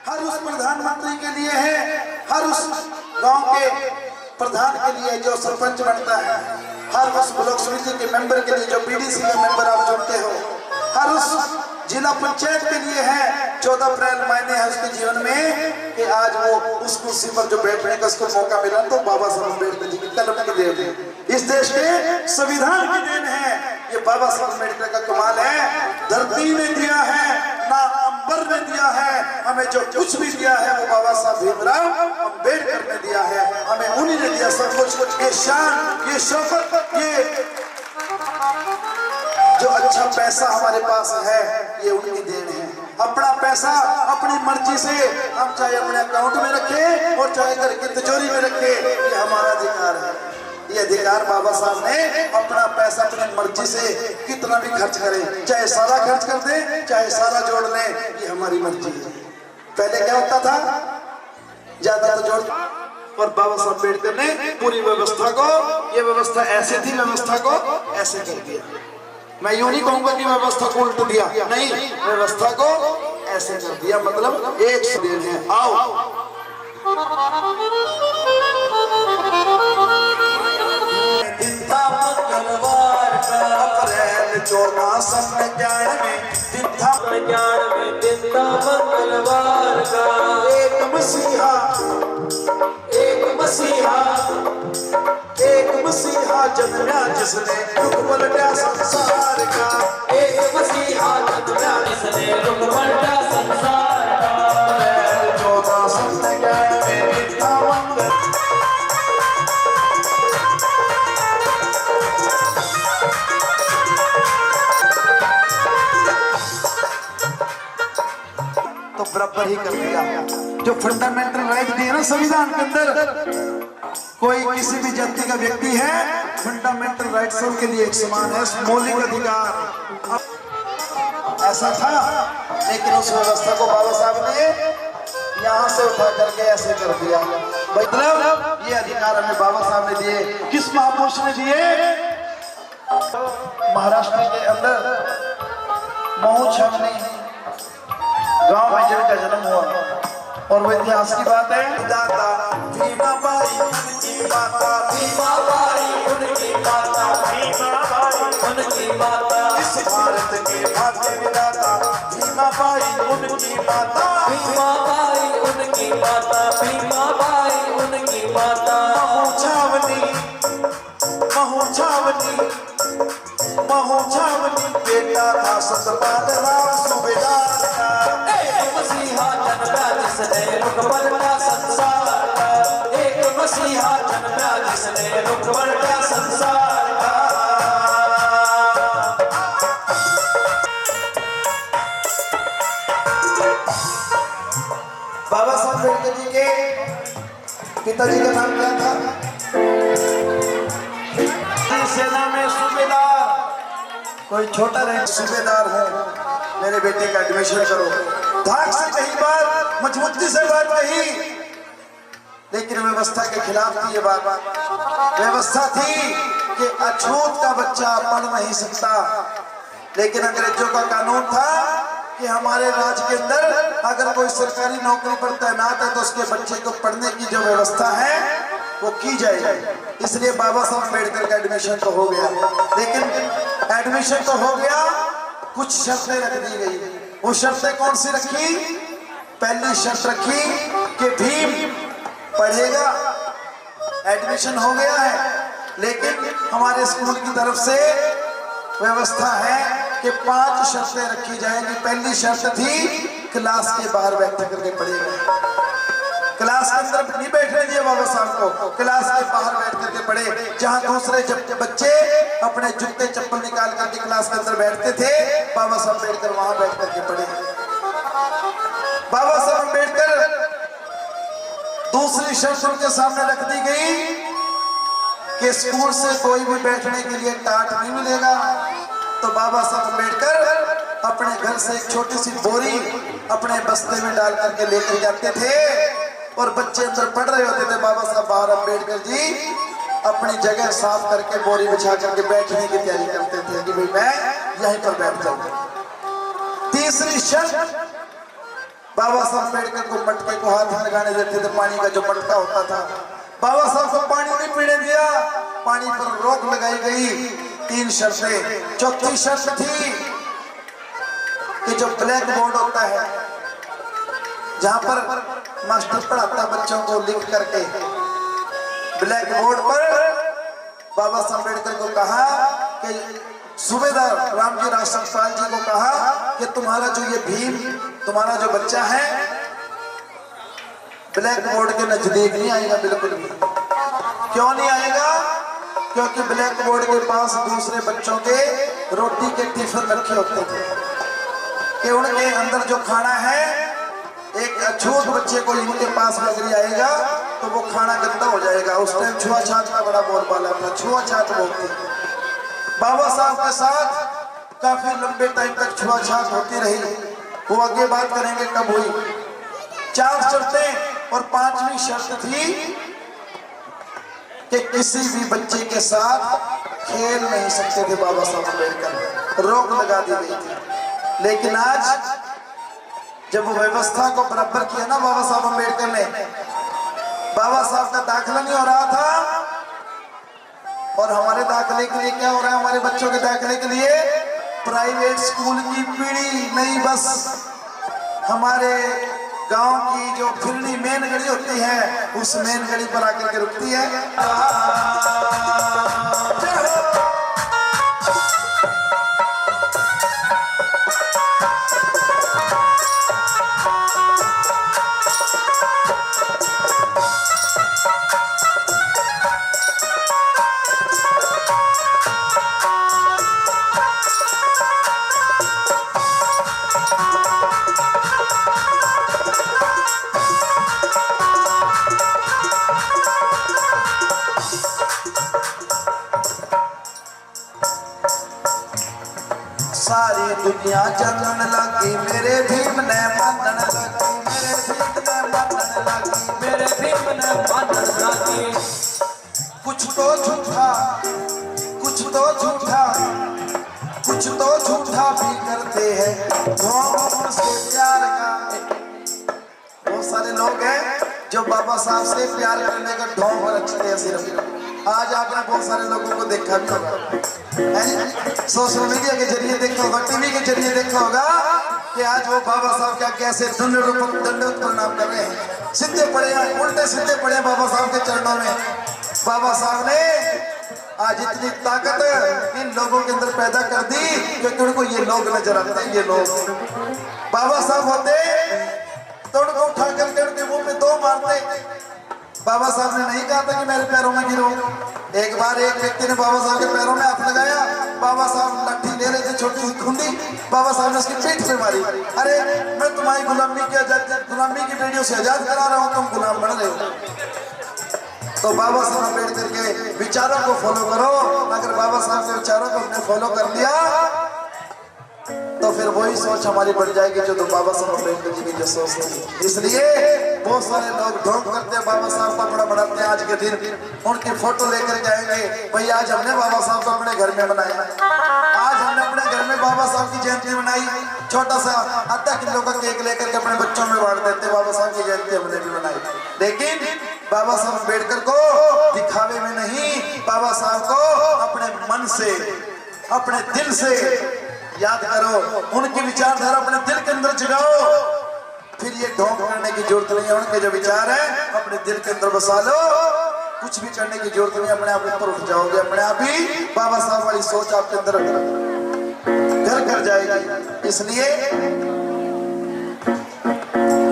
हर उस प्रधानमंत्री के लिए है, हर उस गांव के प्रधान के लिए जो सरपंच बनता है, हर उस ब्लॉक समिति के मेंबर के लिए जो बीडीसी के मेंबर आप चुनते हो, हर उस जिला पंचायत के लिए है। 14 अप्रैल मायने है उसके जीवन में कि आज वो उस कुर्सी पर जो बैठने का उसको मौका मिला, तो बाबा साहब अम्बेडकर जी की कलम की देन है, इस देश के संविधान की देन है। ये बाबा साहब अम्बेडकर का कमाल है। धरती ने दिया है ना अंबर ने दिया है, हमें जो कुछ भी दिया है वो बाबा साहब भीमराव अम्बेडकर ने दिया है। हमें उन्हीं ने दिया सब कुछ। ये शान, ये शौकत, ये जो अच्छा पैसा हमारे पास है, ये उनकी देन है। अपना पैसा अपनी मर्जी से हम चाहे अपने अकाउंट में रखें और चाहे घर की तिजोरी में रखें, ये हमारा अधिकार है। ये अधिकार बाबा साहब ने अपना पैसा अपनी मर्जी से कितना भी खर्च करें, चाहे सारा खर्च कर दें, चाहे सारा जोड़ लें, ये हमारी मर्जी है। पहले क्या होता था, ज्यादा तो जोड़, और बाबा साहब अम्बेडकर ने पूरी व्यवस्था को, ये व्यवस्था ऐसे थी, व्यवस्था को ऐसे कर दिया। मैं यूं नहीं कहूंगा कि व्यवस्था को उल्ट दिया, नहीं, व्यवस्था को ऐसे कर दिया, मतलब एक शरीर है। आओ मंगलवार का अप्रैल 14 संज्ञान में दिन था मंगलवार का। एक मसीहा, एक मसीहा, एक मसीहा जन्मा जिसने रुख पलटा संसार का। एक मसीहा जन्मा जिसने रुख पलटा संसार का। 14 संज्ञान में दिन था मंगल। तो बराबर ही कर दिया। जो फंडामेंटल राइट दिए ना संविधान के अंदर, कोई किसी भी जाति का व्यक्ति है, फंडामेंटल राइट्स उनके लिए एक समान है, मौलिक अधिकार। ऐसा था, लेकिन उस व्यवस्था को बाबा साहब ने यहाँ से उठा करके ऐसे कर दिया। मतलब ये अधिकार हमें बाबा साहब ने दिए। किस महापुरुष ने दिए? महाराष्ट्र के अंदर महू छावनी गांव में जिनका जन्म हुआ, और वो इतिहास की बात है। दाता भीमाबाई उनकी माता, भीमाबाई उनकी माता, भीमाबाई उनकी माता, इस भारत के भाग्य विधाता भीमाबाई उनकी माता, भीमाबाई उनकी माता, भीमाबाई उनकी माता। महू छावनी, महू छावनी, महू छावनी बेटा था सतपाल राव सूबेदार का। एक मसीहा जन्मा जिसने रुख पलटा संसार का। एक मसीहा जन्मा जिसने रुख पलटा संसार का। बाबा साहब अम्बेडकर जी के पिताजी का नाम क्या था? सेना में सूबेदार। कोई छोटा रहे, सूबेदार है, मेरे बेटे का एडमिशन करो। धाक से कही बात, मजबूती से बात कही, लेकिन व्यवस्था के खिलाफ थी ये बात। व्यवस्था थी कि अछूत का बच्चा पढ़ नहीं सकता, लेकिन अंग्रेजों का कानून था कि हमारे राज्य के अंदर अगर कोई सरकारी नौकरी पर तैनात है तो उसके बच्चे को पढ़ने की जो व्यवस्था है वो की जाएगी। इसलिए बाबा साहब अम्बेडकर का एडमिशन तो हो गया, लेकिन एडमिशन तो हो गया, कुछ शर्तें रख दी गई। वो शर्तें कौन सी रखी? पहली शर्त रखी कि भीम पढ़ेगा, एडमिशन हो गया है, लेकिन हमारे स्कूल की तरफ से व्यवस्था है कि 5 शर्तें रखी जाएंगी। पहली शर्त थी क्लास के बाहर बैठ करके पढ़ेगा। क्लास के अंदर नहीं बैठने दिए बाबा साहब को, क्लास के बाहर बैठ करके पढ़े। जहां दूसरे बच्चे अपने जूते चप्पल निकाल करके क्लास के अंदर बैठते थे, बाबा साहब अम्बेडकर वहां बैठ करके पढ़े। बाबा साहब अम्बेडकर दूसरी शर्त उनके सामने रख दी गई कि स्कूल से कोई भी बैठने के लिए टाट नहीं मिलेगा। तो बाबा साहब अम्बेडकर अपने घर से एक छोटी सी बोरी अपने बस्ते में डाल करके लेकर जाते थे, और बच्चे अंदर पढ़ रहे होते थे। बाबा साहब बाहर अम्बेडकर जी अपनी जगह साफ करके बोरी बिछा करके बैठने की तैयारी करते थे कि भाई मैं यहीं पर बैठ जाऊंगा। तीसरी शर्त बाबा साहब अम्बेडकर को मटके को हाथ में लगाने देते थे, पानी का जो मटका होता था। बाबा साहब को पानी नहीं पीने दिया, पानी पर रोक लगाई गई। 3 शर्तें। चौथी शर्त थी कि जो ब्लैक बोर्ड होता है जहां पर मास्टर पढ़ाता बच्चों को लिख करके, ब्लैक बोर्ड पर बाबा साहब अम्बेडकर को कहा कि सूबेदार रामजी राष्ट्रपाल जी को कहा कि तुम्हारा जो ये भीम, तुम्हारा जो बच्चा है ब्लैक बोर्ड के नजदीक नहीं आएगा बिल्कुल भी। क्यों नहीं आएगा? क्योंकि ब्लैक बोर्ड के पास दूसरे बच्चों के रोटी के टिफिन रखे होते थे कि उनके अंदर जो खाना है, एक अछूत बच्चे को इनके पास नजर आएगा तो वो खाना गंदा हो जाएगा। उस टाइम छुआछात का बड़ा बोलबाला था, छुआछात बोलते। बाबा साहब के साथ काफी लंबे टाइम तक छुआछात होती रही। वो आगे बात करेंगे कब हुई। 4 शर्तें और 5वीं शर्त थी कि किसी भी बच्चे के साथ खेल नहीं सकते थे बाबा साहब अम्बेडकर, रोक लगा दी गई थी। लेकिन आज जब वो व्यवस्था को बराबर किया ना बाबा साहब अम्बेडकर ने, बाबा साहब का दाखिला नहीं हो रहा था और हमारे दाखिले के लिए क्या हो रहा है? हमारे बच्चों के दाखिले के लिए प्राइवेट स्कूल की पीढ़ी नहीं, बस हमारे गांव की जो फिरनी मेन गली होती है उस मेन गली पर आकर के रुकती है। सारी दुनिया जानन लगी मेरे भीम ने मानन लगी, मेरे भीम ने मानन लगी, मेरे भीम ने मानन लगी। कुछ तो झूठा, कुछ तो झूठा, कुछ तो झूठा भी करते हैं ढोंग से प्यार का। बहुत सारे लोग हैं जो बाबा साहब से प्यार करने का ढोंग रचते हैं सिर्फ। आज आपने बहुत सारे लोगों को देखा भी होगा, सोशल मीडिया के जरिए देखा होगा, टीवी के जरिए देखा होगा कि आज वो बाबा साहब का कैसे दंडवत प्रणाम कर रहे हैं, सीधे पड़े हैं, उल्टे सीधे पड़े हैं बाबा साहब के चरणों में। बाबा साहब ने आज इतनी ताकत इन लोगों के अंदर पैदा कर दी कि उनको ये लोग नजर आते हैं। ये लोग बाबा साहब होते तो उनको उठा करके उनके मुंह में 2 मारते। बाबा साहब ने नहीं कहा था कि मेरे पैरों में गिरो। एक बार एक व्यक्ति ने बाबा साहब के पैरों में हाथ लगाया, बाबा साहब लाठी ले रहे थे, छोटी सी खुंडी, बाबा साहब ने उसकी पीठ पे मारी। अरे मैं तुम्हारी गुलामी की वीडियो से आजाद करा रहा हूँ, तुम गुलाम बन रहे हो। तो बाबा साहब अम्बेडकर के विचारों को फॉलो करो। अगर बाबा साहब के विचारों को हमने फॉलो कर लिया तो फिर वही सोच हमारी बढ़ जाएगी जो तो बाबा साहब अम्बेडकर जी की जो सोच थी। इसलिए बहुत सारे लोग ढोंग करते हैं, बाबा साहब का बड़ा बढ़ाते हैं। आज के दिन उनकी फोटो लेकर के आएंगे, भाई आज हमने बाबा साहब को अपने घर में बनाया, आज हमने अपने घर में बाबा साहब की जयंती मनाई। छोटा सा आधा किलो का केक लेकर के अपने बच्चों में बांट देते, बाबा साहब की जयंती हमने भी बनाई। लेकिन बाबा साहब अम्बेडकर को दिखावे में नहीं, बाबा साहब को अपने मन से, अपने दिल से याद करो, उनकी विचारधारा अपने दिल के अंदर जगाओ। फिर ये ढोंग करने की जरूरत नहीं है। उनके जो विचार है अपने दिल के अंदर बसा लो, कुछ भी करने की जरूरत नहीं, अपने आप ऊपर उठ जाओगे। अपने आप ही बाबा साहब वाली सोच आपके अंदर घर कर जाएगी। इसलिए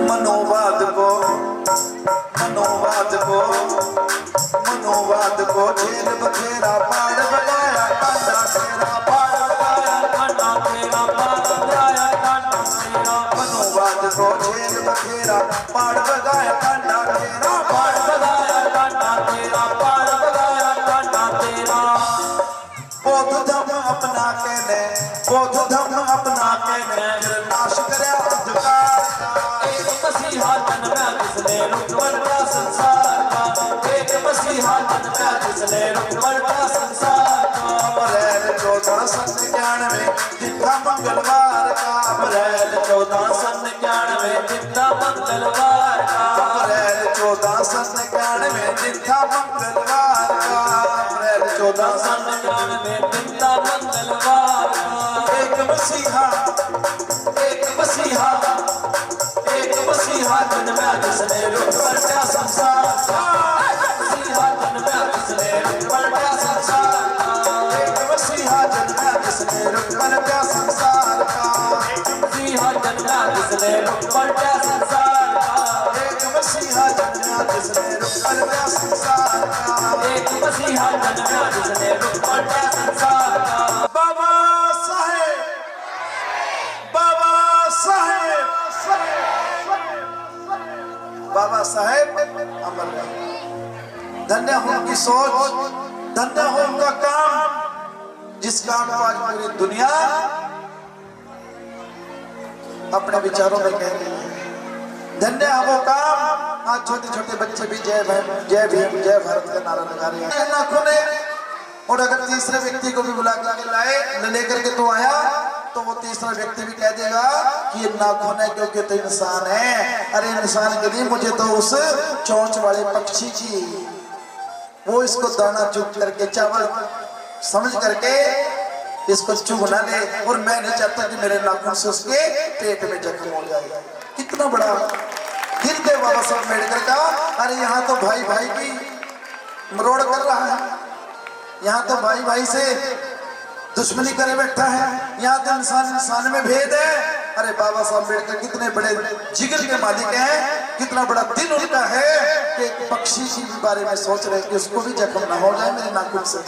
मनोवाद को झेल बखेरा पाड़ बगाया, कांटा तेरा पाड़ बगाया, कांटा तेरा पाड़ बगाया, कांटा तेरा। मनोवाद को झेल बखेरा पाड़ बगाया, कांटा तेरा पाड़ बगाया, कांटा तेरा पाड़ बगाया, कांटा तेरा। बौद्ध धर्म अपना के ले, बौद्ध धर्म अपना के ले, फिर नाश करे अंधकार का। एक मसीहा जन्मा जिसने रुकवटा संसार का, एक मसीहा जन्मा जिसने रुकवटा संसार का। अप्रैल 14 सत्य ज्ञान में दिखा मंगलवार का। अप्रैल 1491 दिन था मंगलवार का, अप्रैल 1491 दिन था मंगलवार का, अप्रैल 1491 दिन था मंगलवार का। एक मसीहा जन्मा जिसने रुख पलटा संसार का, मसीहा जन्मा जिसने रुख पलटा संसार का, एक मसीहा जन्मा जिसने रुख पलटा संसार का, एक मसीहा जन्मा जिसने रुख पलटा संसार का, एक मसीहा जन्मा जिसने रुख पलटा संसार का, एक मसीहा जन्मा जिसने रुख पलटा संसार का। बाबा साहेब अमर रहे। धन्य हो उनकी सोच, धन्य हो उनका काम, जिस काम को आज पूरी दुनिया अपने विचारों में कह रही है। धन्य है वो काम, आज छोटे छोटे बच्चे भी जय भीम जय भारत का नारा लगा रहे हैं नाखून है। और अगर तीसरे व्यक्ति को भी बुला के लाए लेकर के तो आया, तो वो तीसरा व्यक्ति भी कह देगा कि ये नाखून है क्योंकि तो इंसान है। अरे इंसान के लिए मुझे तो उस चोंच वाले पक्षी की वो इसको दाना चुग करके चावल समझ करके इसको चुगना ले, और मैं नहीं चाहता कि मेरे नाखून से उसके पेट में जख्म हो जाए। कितना बड़ा हृदय बाबा साहब अम्बेडकर का। अरे यहाँ तो भाई भाई की मरोड़ कर रहा है, यहाँ तो भाई भाई से दुश्मनी करे बैठा है, यहाँ तो इंसान में भेद है। अरे बाबा साहब अम्बेडकर कितने बड़े जिगर के मालिक हैं, कितना बड़ा दिल उनका है कि एक पक्षी के बारे में सोच रहे कि उसको भी जख्म ना हो जाए मेरे नाखून से।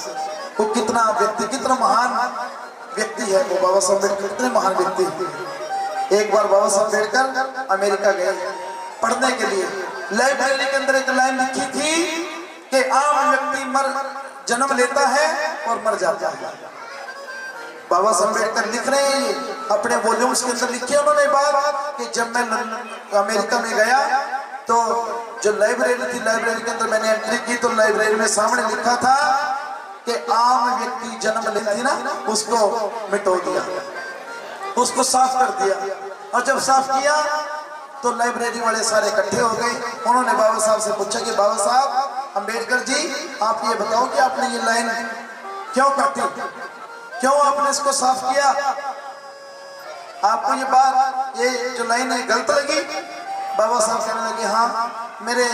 वो कितना व्यक्ति, कितना महान व्यक्ति है वो बाबा साहब अम्बेडकर, कितने महान व्यक्ति। एक बार बाबा साहब अम्बेडकर अमेरिका गए पढ़ने के लिए। लाइब्रेरी के अंदर एक लाइन लिखी थी कि आम व्यक्ति जन्म लेता है और मर जाता है। बाबा साहब अम्बेडकर लिख रहे हैं अपने वॉल्यूम्स के अंदर, लिखी उन्होंने बात कि जब मैं अमेरिका में गया तो जो लाइब्रेरी थी, लाइब्रेरी के अंदर मैंने एंट्री की तो लाइब्रेरी में सामने लिखा था कि आम व्यक्ति जन्म लेती ना उसको मिटो दिया, उसको साफ कर दिया। और जब साफ किया तो लाइब्रेरी वाले सारे इकट्ठे हो गए। उन्होंने बाबा साहब से पूछा कि बाबा साहब अम्बेडकर जी आप ये बताओ कि आपने ये लाइन क्यों काटी, क्यों आपने इसको साफ किया, आपको ये बात, ये जो लाइन है गलत लगी? बाबा साहब कहने लगे हाँ मेरे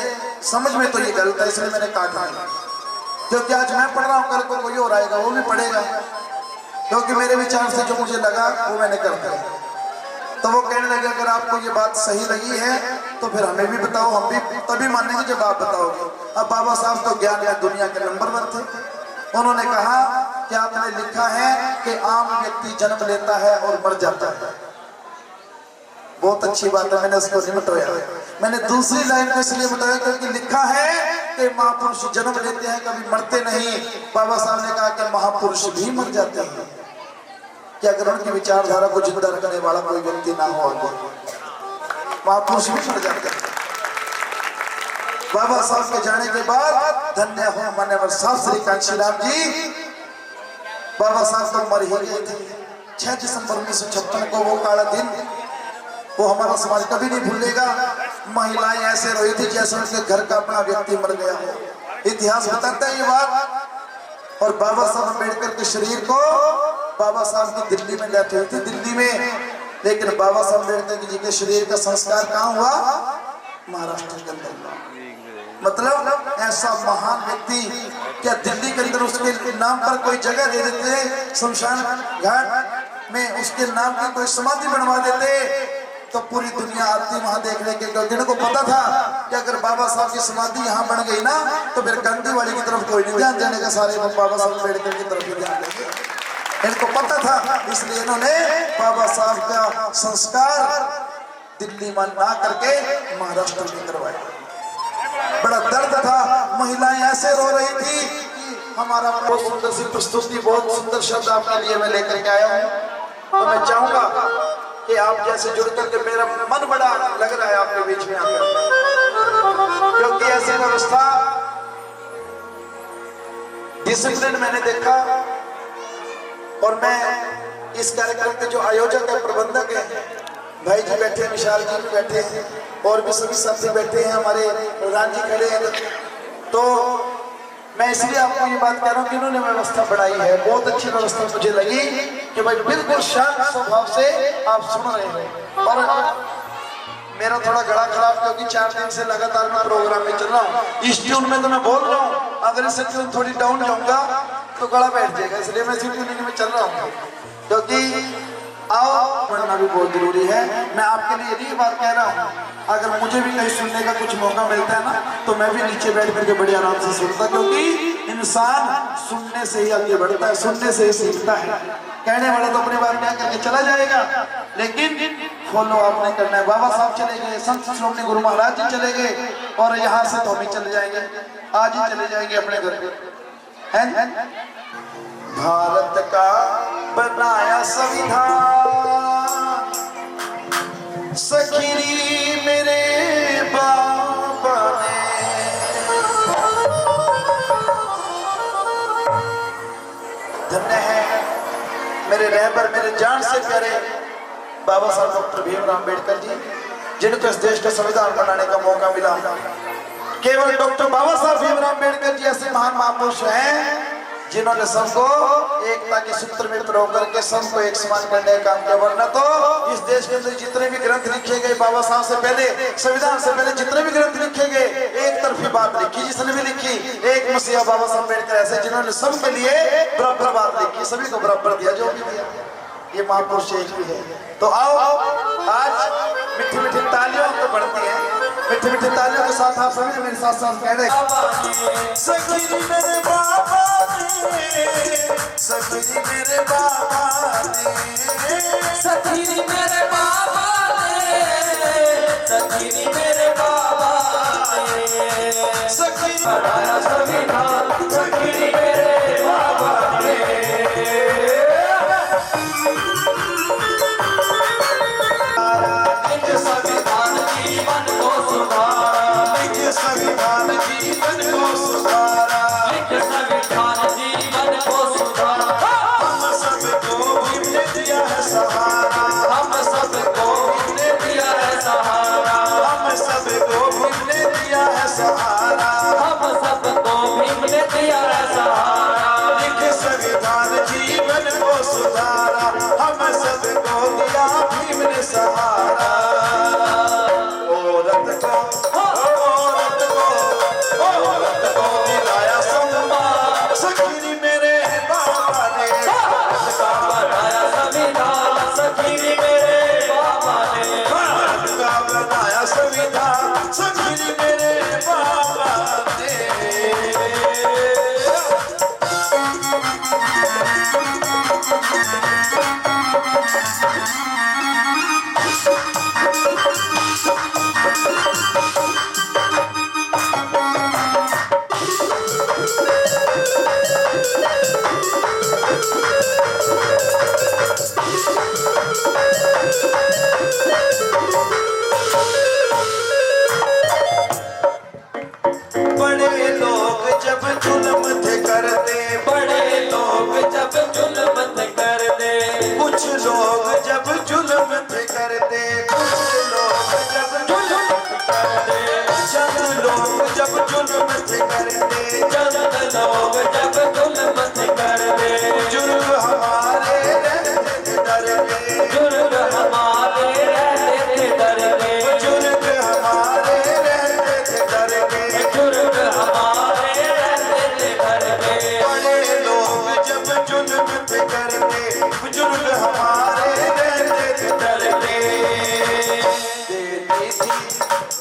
समझ में तो ये गलत है इसलिए मैंने काटा है, क्योंकि आज मैं पढ़ रहा हूँ कल को कोई और आएगा वो भी पढ़ेगा, क्योंकि मेरे विचार से जो मुझे लगा वो मैंने कर दिया। तो वो कहने लगे अगर आपको ये बात सही लगी है तो फिर हमें भी बताओ, हम भी तभी मानेंगे जब आप बताओगे। अब बाबा साहब तो ज्ञान में दुनिया के नंबर 1 थे। उन्होंने कहा कि आपने लिखा है कि आम व्यक्ति जन्म लेता है और मर जाता है। बहुत अच्छी बात है, मैंने उसको नहीं मिटाया। मैंने दूसरी लाइन को इसलिए बताया क्योंकि लिखा है कि महापुरुष जन्म लेते हैं कभी मरते नहीं। बाबा साहब ने कहा कि महापुरुष भी मर जाते हैं, कि अगर उनकी विचारधारा को जिंदा रखने वाला कोई व्यक्ति ना हो आगे, महापुरुष भी मर जाते हैं। बाबा साहब के जाने के बाद धन्य हो मान्यवर साहब श्री कांशीराम जी। बाबा साहब तो मर ही गए थे। 6 दिसंबर 1956 को वो काला दिन, वो हमारा समाज कभी नहीं भूलेगा। महिलाएं ऐसे रोई थी जैसे उनके घर का अपना व्यक्ति मर गया हो। इतिहास बताता है ये बात। और बाबा साहब अम्बेडकर के शरीर को बाबा साहब की दिल्ली में डेथ हुई थी, दिल्ली में, लेकिन बाबा साहब अम्बेडकर जी के शरीर का संस्कार कहाँ हुआ? महाराष्ट्र के अंदर। मतलब ऐसा महान व्यक्ति, क्या दिल्ली के अंदर उसके नाम पर कोई जगह दे देते, शमशान घाट में उसके नाम की कोई समाधि बनवा देते तो पूरी दुनिया आती वहां देखने के। जिनको पता था कि अगर बाबा साहब की समाधि यहाँ बन गई ना तो फिर गांधी वाली की तरफ कोई नहीं ध्यान देने का, सारे बाबा साहब अम्बेडकर की तरफ ही ध्यान देंगे। इनको पता था, इसलिए इन्होंने बाबा साहब का संस्कार दिल्ली में ना करके महाराष्ट्र में करवाया। बड़ा दर्द था, महिलाएं ऐसे रो रही थी। हमारा बहुत सुंदर सी प्रस्तुति, बहुत सुंदर शब्द आपके लिए मैं लेकर के आया हूँ। तो मैं चाहूंगा कि आप जैसे जुड़ करके, मेरा मन बड़ा लग रहा है आपके बीच में आकर, क्योंकि ऐसी व्यवस्था, डिसिप्लिन मैंने देखा। और मैं इस कार्यक्रम के जो आयोजक है, प्रबंधक है, भाई जी बैठे हैं, विशाल जी भी बैठे हैं और भी सभी साथी बैठे हैं, हमारे प्रधान जी खड़े हैं। तो मैं इसलिए आपको ये बात कह रहा हूँ कि इन्होंने व्यवस्था बढ़ाई है, बहुत अच्छी व्यवस्था मुझे लगी कि भाई बिल्कुल शांत स्वभाव से आप सुन रहे हैं। और मेरा थोड़ा गला खराब क्योंकि 4 दिन से लगातार मैं प्रोग्राम में चल रहा हूँ। इस ट्यून में तो मैं बोल रहा हूँ, अगर इस ट्यून थोड़ी डाउन जाऊंगा तो गला बैठ जाएगा, इसलिए मैं इसी ट्यूनिंग में चल रहा हूँ। क्योंकि आओ पढ़ना भी बहुत जरूरी है। मैं आपके लिए यही बात कह रहा हूँ, अगर मुझे भी कहीं सुनने का कुछ मौका मिलता है ना तो मैं भी नीचे बैठ करके बड़े आराम से सुनता, क्योंकि इंसान सुनने से ही आगे बढ़ता है, सुनने से ही सीखता है। कहने वाला तो अपनी बात क्या करके चला जाएगा, लेकिन फॉलो आपने करना है। बाबा साहब चले गए, संत श्रोमणी गुरु महाराज जी चले गए और यहाँ से तो हम ही चले जाएंगे, आज ही चले जाएंगे अपने घर पे। भारत का बनाया संविधान सखीरी मेरे बाबा ने, धन्य है मेरे रहबर, मेरे जान से प्यारे बाबा साहब डॉक्टर भीमराव अम्बेडकर जी, जिनको इस देश का संविधान बनाने का मौका मिला। केवल डॉक्टर बाबा साहब भीमराव अम्बेडकर जी ऐसे महान महापुरुष हैं जिन्होंने सबको एकता के सूत्र में पिरो करके सबको एक समान करने का काम किया। वरना तो इस देश के अंदर जितने भी ग्रंथ लिखे गए बाबा साहब से पहले, संविधान से पहले जितने भी ग्रंथ लिखे गए, एक तरफी बात लिखी जिसने भी लिखी, एक मसीहा बाबा साहब अम्बेडकर ऐसे जिन्होंने सबके लिए बराबर बात लिखी, सभी को बराबर दिया जो भी दिया। ये महापुरुष एक भी है। तो आओ आज मीठी मीठी तालियों तो बढ़ती है, मीठी मीठी तालियों के साथ आप सभी मेरे साथ साथ कह रहे सखी मेरे बाबा ने, सखी मेरे बाबा ने, सखी मेरे बाबा ने, सखी मेरे बाबा ने, सखी बनाया संविधान सखी मेरे बाबा ने। संविधान जीवन को सुधारा, संविधान जीवन को सुधारा, संविधान जीवन को सुधारा। हम सबको हमने दिया है सहारा, हम सबको हमने दिया है सहारा, हम सबको हमने दिया है सहारा, हम सबको हमने दिया है सहारा। लिख संविधान जीवन को सुधारा, हम सबको दिया भीम ने सहारा। औरत को दिलाया सम्मान सखी मेरे बाबा ने, का बनाया संविधान सखी मेरे बाबा ने, भारत का बनाया संविधान सखी मेरे बाबा ने। बड़े लोग जब जुल्म थे करते, बड़े लोग जब जुल्म थे करते, कुछ लोग जब जुल्म थे करते, कुछ लोग जब जुल्म करते, चंद लोग जब जुल्म थे करते, चंद लोग जब जुल्म थे करते, बुजुर्ग हमारे रहते थे डर के, बुजुर्ग हमारे रहते थे डर के, बुजुर्ग हमारे रहते थे डर के, बुजुर्ग हमारे रहते थे डर के। बड़े लोग जब जुल्म थे करते, बुजुर्ग हमारे रहते थे डर के।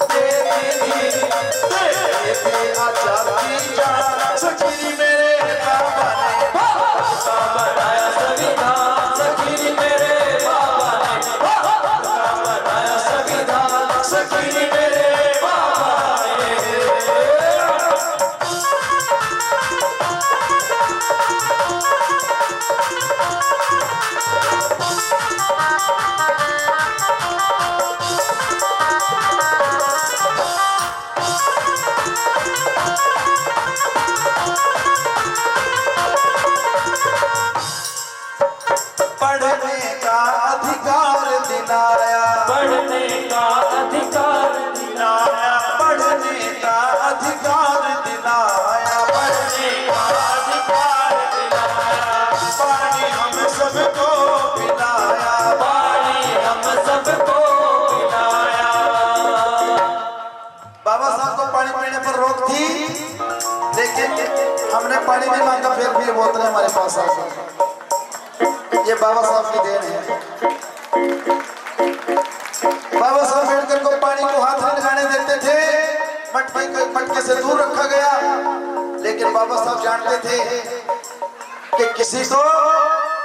देती थी आजादी जान सखी मेरे बाबा ने, का बनाया संविधान सखी मेरे बाबा ने, का बनाया संविधान सखी मेरे बाबा ने। पढ़ने का अधिकार दिलाया, हमने पानी नहीं मांगा, फिर भी ये बोतलें हमारे पास आ गई। ये बाबा साहब की देन है। बाबा साहब अम्बेडकर को पानी को हाथ नहीं लगाने देते थे, मटके से दूर रखा गया। लेकिन बाबा साहब जानते थे कि किसी को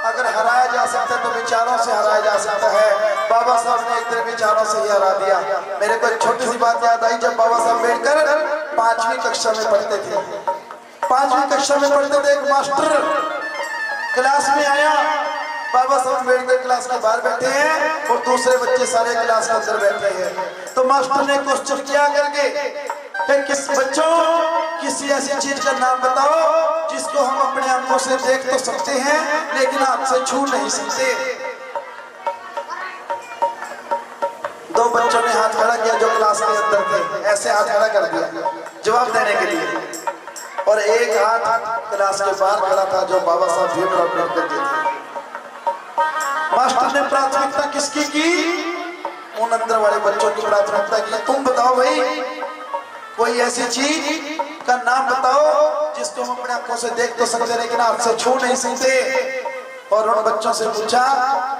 अगर हराया जा सकता है तो विचारों से हराया जा सकता है। बाबा साहब ने एक दिन विचारों से ही हरा दिया। मेरे को एक छोटी सी बात याद आई, जब बाबा साहब अम्बेडकर 5वीं कक्षा में पढ़ते थे। 5वीं कक्षा में पढ़ते थे, एक मास्टर क्लास में आया। बाबा साहब अम्बेडकर क्लास के बाहर बैठे हैं और दूसरे बच्चे सारे क्लास के अंदर बैठे हैं। तो मास्टर ने क्वेश्चन किया करके किस बच्चों किसी ऐसी चीज का नाम बताओ जिसको हम अपने आंखों से देख तो सकते हैं लेकिन हाथ से छू नहीं सकते। 2 बच्चों ने हाथ खड़ा किया जो क्लास के अंदर थे, ऐसे हाथ खड़ा कर दिया जवाब देने के लिए। और एक हाथ क्लास के बाहर खड़ा था जो बाबा साहब भीमराव अम्बेडकर के थे। मास्टर ने प्राथमिकता किसकी की? उन अंदर वाले बच्चों की प्राथमिकता की। तुम बताओ भाई, कोई ऐसी चीज का नाम बताओ जिसको हम अपने आंखों से देख तो सकते लेकिन हाथ से छू नहीं सकते। और उन बच्चों से पूछा,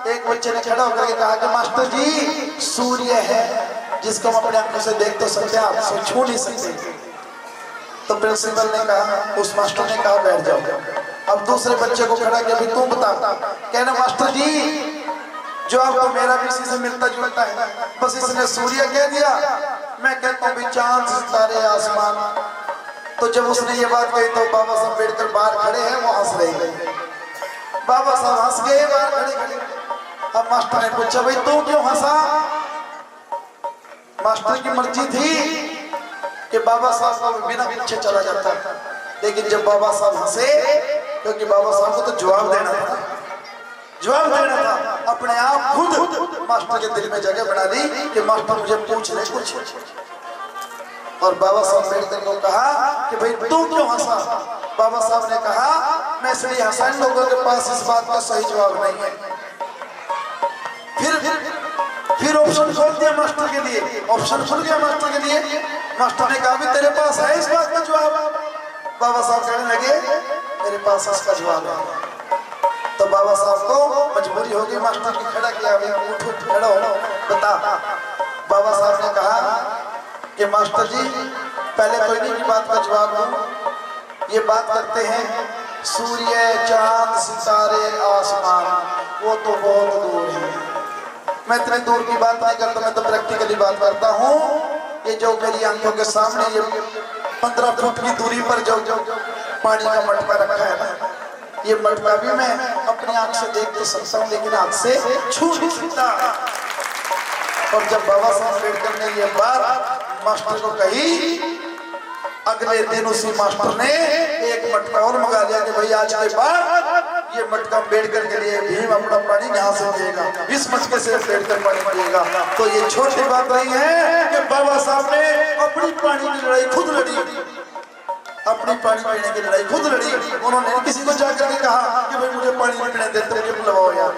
एक बच्चे ने खड़ा होकर के कहा कि मास्टर जी सूर्य है जिसको हम अपने आंखों से देख तो सकते हैं, हाथ से छू नहीं सकते। तो प्रिंसिपल ने कहा, उस मास्टर ने कहा बैठ जाओ। अब दूसरे बच्चे को खड़ा किया, भी तुम बता। कहना मास्टर जी जो आपको मेरा भी इसी से मिलता जुलता है, बस इसने सूर्य कह दिया, मैं कहता हूँ चांद सितारे आसमान। तो जब उसने ये बात कही तो बाबा साहब अम्बेडकर बाहर खड़े हैं, वो हंस रहे हैं। बाबा साहब हंस गए बाहर खड़े खड़े। अब मास्टर ने पूछा, भाई तू क्यों हंसा? मास्टर की मर्जी थी कि बाबा साहब को बिना पीछे चला जाता, लेकिन जब बाबा साहब हंसे, क्योंकि बाबा साहब को तो जवाब देना था, अपने आप खुद मास्टर के दिल में जगह बना दी कि मास्टर मुझे पूछ ले कुछ। और बाबा साहब अम्बेडकर को कहा कि भाई तू क्यों हंसा? बाबा साहब ने कहा, मैं इसलिए हंसा, इन लोगों के पास इस बात का सही जवाब नहीं है। फिर ऑप्शन खोल दिया मास्टर के लिए, ऑप्शन खुल गया मास्टर के लिए। मास्टर ने कहा, भी तेरे पास है इस बात का जवाब? बाबा साहब कहने लगे, मेरे पास इसका जवाब है। तो बाबा साहब को मजबूरी होगी, मास्टर की खड़ा किया, उठ खड़ा हो, बता। बाबा साहब ने कहा कि मास्टर जी पहले तो इन्हीं की बात का जवाब दूं। ये बात करते हैं सूर्य चांद सितारे आसमान, वो तो बहुत दूर है। मैं इतने दूर की बात नहीं करता, मैं तो प्रैक्टिकली बात करता हूँ। ये जो मेरी आंखों के सामने ये 15 फुट की दूरी पर जो पानी का मटका रखा है ना, ये मटका भी मैं अपनी आंख से देख तो सकता हूँ लेकिन हाथ से छू नहीं सकता। और जब बाबा साहब अम्बेडकर ने ये बात मास्टर को कही, अगले दिन उसी मास्टर ने एक मटका और मंगा लिया कि भाई आज के बाद ये मटका अम्बेडकर के लिए, भीम अपना पानी यहाँ से पिएगा, इस मटके से अम्बेडकर पानी पिएगा। तो ये छोटी बात नहीं है कि बाबा साहब ने अपनी पानी की लड़ाई खुद लड़ी, अपनी पानी पीने की लड़ाई खुद लड़ी। उन्होंने किसी को जाकर के कहा कि भाई मुझे पानी नहीं पीने देते, मुझे बुलवाओ यार।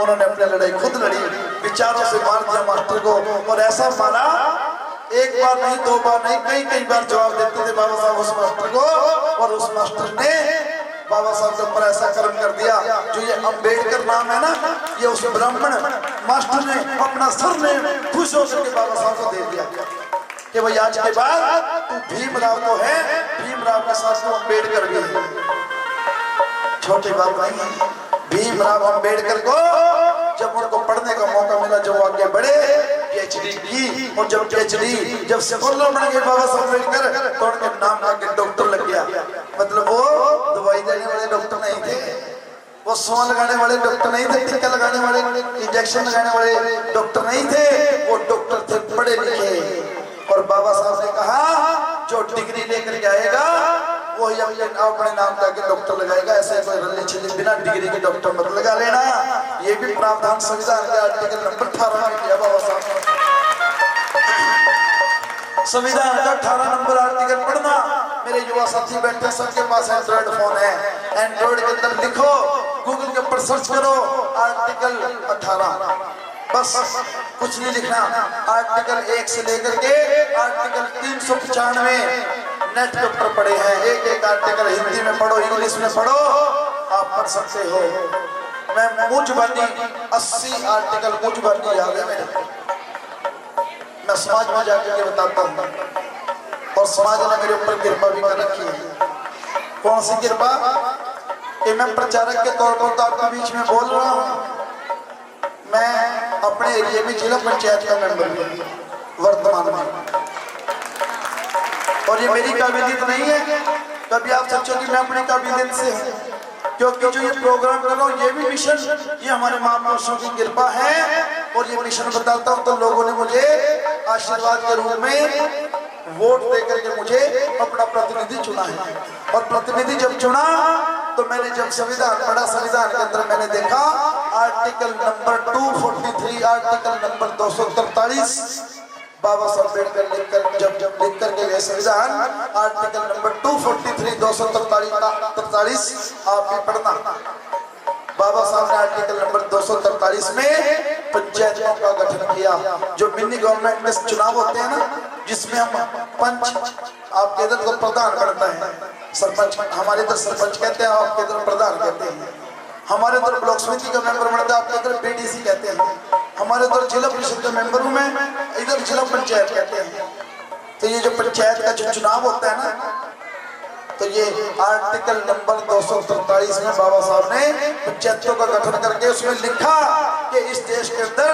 उन्होंने अपनी लड़ाई खुद लड़ी, विचारों से मार दिया मास्टर को। और ऐसा मारा, एक बार नहीं, 2 बार नहीं, कई बार जवाब देते थे बाबा साहब उस मास्टर को। और उस मास्टर ने बाबा साहब के ऊपर ऐसा कर्म कर दिया, जो ये अम्बेडकर नाम है ना, ये उस ब्राह्मण मास्टर ने अपना सर ने खुश होकर के बाबा साहब को दे दिया कि भाई आज के बाद तू भीमराव तो है, भीमराव के साथ तो अम्बेडकर भी है। छोटी बात नहीं है। भीमराव अम्बेडकर को जब उनको पढ़ने का मौका मिला, जब आगे बढ़े, पीएचडी की, और जब पीएचडी जब स्कॉलर बन गए बाबा साहब अम्बेडकर, तो उनके नाम आगे डॉक्टर लग गया। मतलब वो दवाई देने वाले डॉक्टर नहीं थे, वो सुई लगाने वाले डॉक्टर नहीं थे, टीका लगाने वाले, इंजेक्शन लगाने वाले डॉक्टर नहीं थे, वो डॉक्टर थे पढ़े लिखे। और बाबा साहब ने कहा, जो डिग्री लेकर के आएगा वही अपने नाम जाके डॉक्टर लगाएगा, ऐसे कोई रली छिली बिना डिग्री के डॉक्टर मत लगा लेना। ये भी प्रावधान संविधान के आर्टिकल नंबर 18 में किया बाबा साहब। संविधान का 18 नंबर आर्टिकल पढ़ना। मेरे युवा साथी बैठे, सबके पास एंड्रॉइड फोन है, एंड्रॉइड के अंदर लिखो, गूगल के ऊपर सर्च करो आर्टिकल 18, बस कुछ नहीं लिखना। आर्टिकल 1 से लेकर के आर्टिकल 395 नेट के ऊपर पड़े हैं, एक एक आर्टिकल हिंदी में पढ़ो, इंग्लिश में पढ़ो, आप पढ़ सकते हो। मैं मुझ बनी 80 आर्टिकल मुझ बनी याद है मेरे, मैं समाज में जाकर के बताता हूँ और समाज ने मेरे ऊपर कृपा भी कर रखी है। कौन सी कृपा कि मैं प्रचारक के तौर पर तो आपके बीच में बोल रहा हूँ। मैं अपने एरिया में जिला पंचायत का मेंबर हूँ वर्तमान में, और ये मेरी काबिलियत नहीं है, कभी आप सोचो कि मैं अपनी काबिलियत से हूँ, क्योंकि जो ये प्रोग्राम कर रहा हूँ ये भी मिशन, ये हमारे महापुरुषों की कृपा है। और ये मिशन बताता हूँ तो लोगों ने मुझे आशीर्वाद के रूप में वोट देकर के मुझे अपना प्रतिनिधि चुना है। और प्रतिनिधि जब चुना तो मैंने जब संविधान पढ़ा, संविधान के अंदर मैंने देखा आर्टिकल नंबर 243, आर्टिकल नंबर 243 बाबा साहब अम्बेडकर लिख करके गए संविधान, आर्टिकल नंबर 243 243 आप भी पढ़ना। बाबा साहब ने आर्टिकल नंबर 243 में पंचायतों का गठन किया। जो मिनी गवर्नमेंट में चुनाव होते हैं ना, जिसमें हम पंच, आपके इधर तो प्रधान बनता है, सरपंच, हमारे इधर सरपंच कहते हैं, आपके इधर प्रधान कहते हैं। हमारे इधर ब्लॉक समिति का मेंबर बनता है, आपके इधर बीडीसी कहते हैं। हमारे इधर जिला परिषद का मेंबर हूं मैं, इधर जिला पंचायत कहते हैं। तो ये जो पंचायत का जो चुनाव होता है ना, तो ये आर्टिकल नंबर 243 में बाबा साहब ने पंचायतों का गठन करके उसमें लिखा कि इस देश के अंदर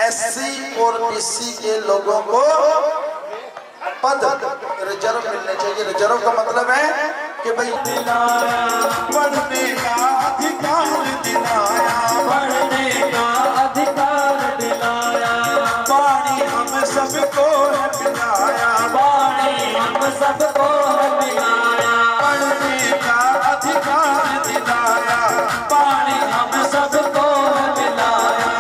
एससी और बीसी के लोगों को पद रिजर्व मिलने चाहिए। रिजर्व का मतलब है कि भाई पढ़ने का अधिकार दिलाया, पढ़ने का अधिकार दिलाया, पानी हम सबको है पिलाया, पानी हम सबको मिलाया, पढ़ने का अधिकार दिलाया, पानी हम सबको मिलाया,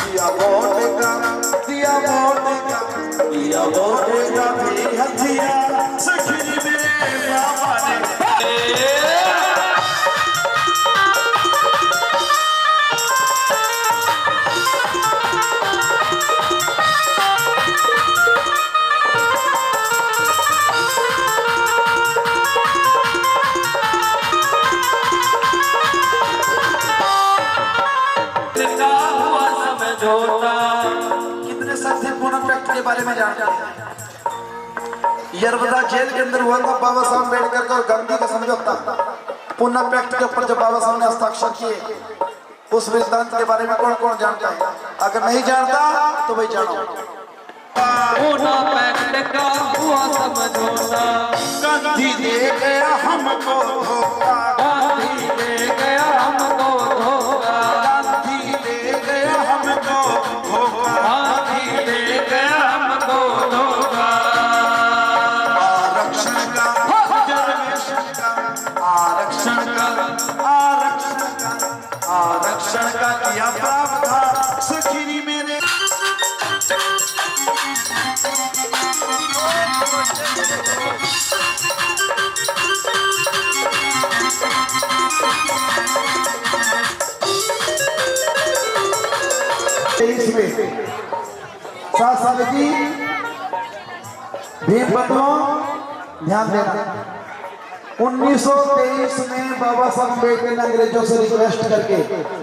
दिया वोट का, दिया वोट का, दिया वोट का भी हथियार सखी मेरे बाबा ने। कितने साथी पूना पैक्ट के बारे में जानते हैं? यरवदा जेल के अंदर हुआ था बाबा साहब अम्बेडकर का और गांधी का समझौता। पूना पैक्ट के ऊपर जब बाबा साहब ने हस्ताक्षर किए, उस सिद्धांत के बारे में कौन कौन जानता है? अगर नहीं जानता तो वही जानो। पूना पैक्ट का हुआ समझौता, गांधी दे गया हमको धोखा, गांधी दे गया हमको धोखा, गांधी दे गया हमको धोखा, गांधी दे गया हमको धोखा, आरक्षण का, रिजर्वेशन का, आरक्षण का, आरक्षण का, आरक्षण का किया प्रावधान सखी मेरे। साथ जी भीम बंधुओं ध्यान देना, 1923 में बाबा साहब अम्बेडकर ने अंग्रेजों से रिक्वेस्ट करके,